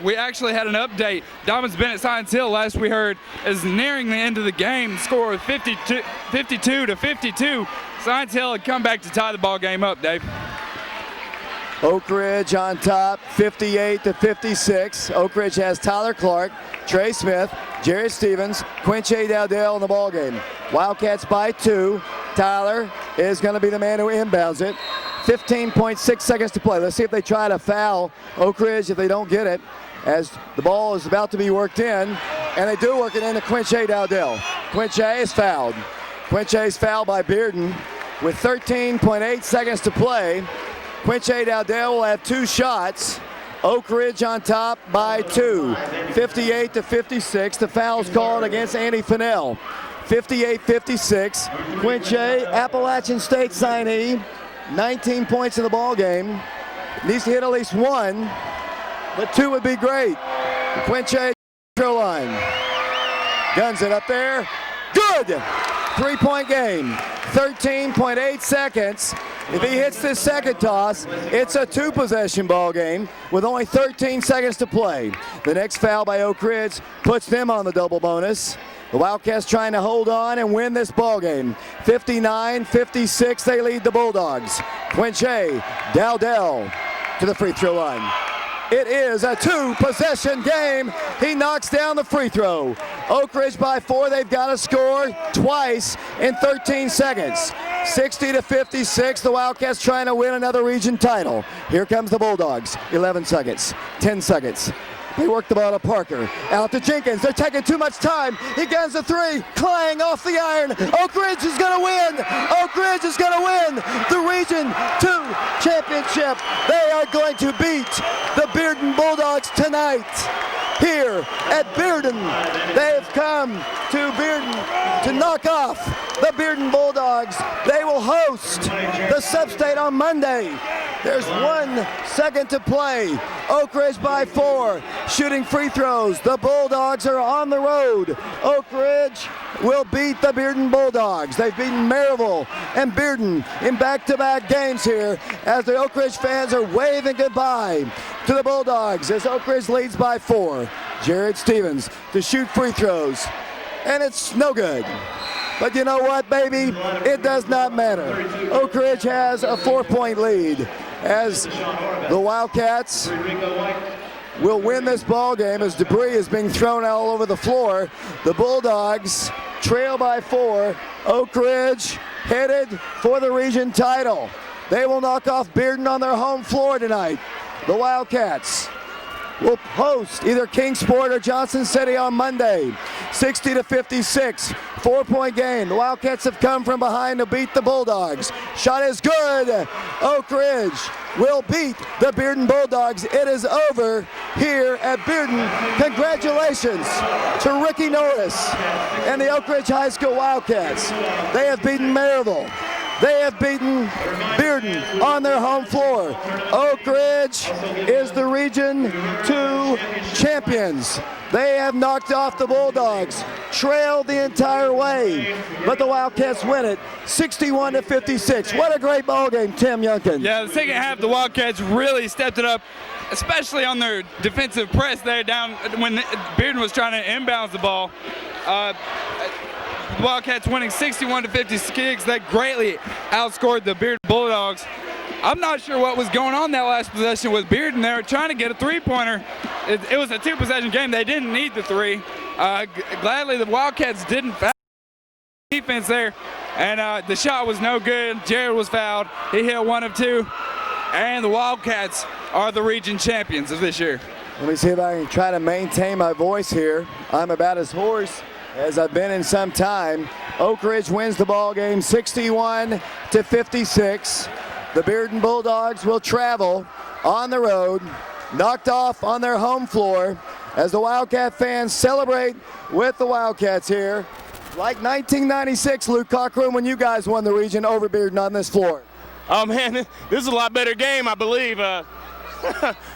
we actually had an update. Dobbins-Bennett Science Hill, last we heard, is nearing the end of the game. Score of 52-52. Science Hill had come back to tie the ball game up, Dave. Oak Ridge on top, 58-56. Oak Ridge has Tyler Clark, Trey Smith, Jared Stevens, Quinshea Dowdell in the ball game. Wildcats by 2. Tyler is going to be the man who inbounds it. 15.6 seconds to play. Let's see if they try to foul Oak Ridge if they don't get it, as the ball is about to be worked in, and they do work it into Quinshea Dowdell. Quinshea is fouled. Quinchea's fouled by Bearden with 13.8 seconds to play. Quinshea Dowdell will have 2 shots. Oak Ridge on top by 2, 58-56. The foul's called against Andy Fennell. 58-56. Quinshea, Appalachian State signee, 19 points in the ball game. Needs to hit at least 1, but 2 would be great. Quinshea line. Guns it up there. Good! 3-point game. 13.8 seconds. If he hits this second toss, it's a 2-possession ball game with only 13 seconds to play. The next foul by Oak Ridge puts them on the double bonus. The Wildcats trying to hold on and win this ball game. 59-56, they lead the Bulldogs. Quinshea Dowdell to the free throw line. It is a 2-possession game. He knocks down the free throw. Oak Ridge by 4. They've got to score twice in 13 seconds. 60-56. The Wildcats trying to win another region title. Here comes the Bulldogs. 11 seconds. 10 seconds. They work the ball to Parker. Out to Jenkins. They're taking too much time. He guns a 3. Clang off the iron. Oak Ridge is going to win. Oak Ridge is going to win the Region 2 championship. They are going to beat the Bearden Bulldogs tonight. Here at Bearden, they have come to Bearden to knock off the Bearden Bulldogs. They will host the Sub-State on Monday. There's 1 second to play. Oak Ridge by 4, shooting free throws. The Bulldogs are on the road. Oak Ridge will beat the Bearden Bulldogs. They've beaten Maryville and Bearden in back-to-back games here as the Oak Ridge fans are waving goodbye to the Bulldogs as Oak Ridge leads by 4. Jared Stevens to shoot free throws, and it's no good. But you know what, baby? It does not matter. Oak Ridge has a 4-point lead as the Wildcats will win this ball game as debris is being thrown all over the floor. The Bulldogs trail by 4. Oak Ridge headed for the region title. They will knock off Bearden on their home floor tonight. The Wildcats will host either Kingsport or Johnson City on Monday. 60-56, 4-point game. The Wildcats have come from behind to beat the Bulldogs. Shot is good. Oak Ridge will beat the Bearden Bulldogs. It is over here at Bearden. Congratulations to Ricky Norris and the Oak Ridge High School Wildcats. They have beaten Maryville. They have beaten Bearden on their home floor. Oak Ridge is the Region 2 champions. They have knocked off the Bulldogs, trailed the entire way, but the Wildcats win it 61-56. What a great ball game, Tim Youngkin. Yeah, the second half, the Wildcats really stepped it up, especially on their defensive press there down when Bearden was trying to inbound the ball. The Wildcats winning 61-56. They greatly outscored the Bearden Bulldogs. I'm not sure what was going on that last possession with Bearden. They were trying to get a three-pointer. It was a two-possession game. They didn't need the three. Gladly, the Wildcats didn't foul defense there, and the shot was no good. Jared was fouled. He hit 1 of 2, and the Wildcats are the region champions of this year. Let me see if I can try to maintain my voice here. I'm about as hoarse as I've been in some time. Oak Ridge wins the ball game 61-56. The Bearden Bulldogs will travel on the road, knocked off on their home floor, as the Wildcat fans celebrate with the Wildcats here. Like 1996, Luke Cochran, when you guys won the region over Bearden on this floor. Oh man, this is a lot better game, I believe. All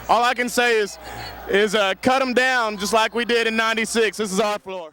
I can say is cut them down just like we did in '96. This is our floor.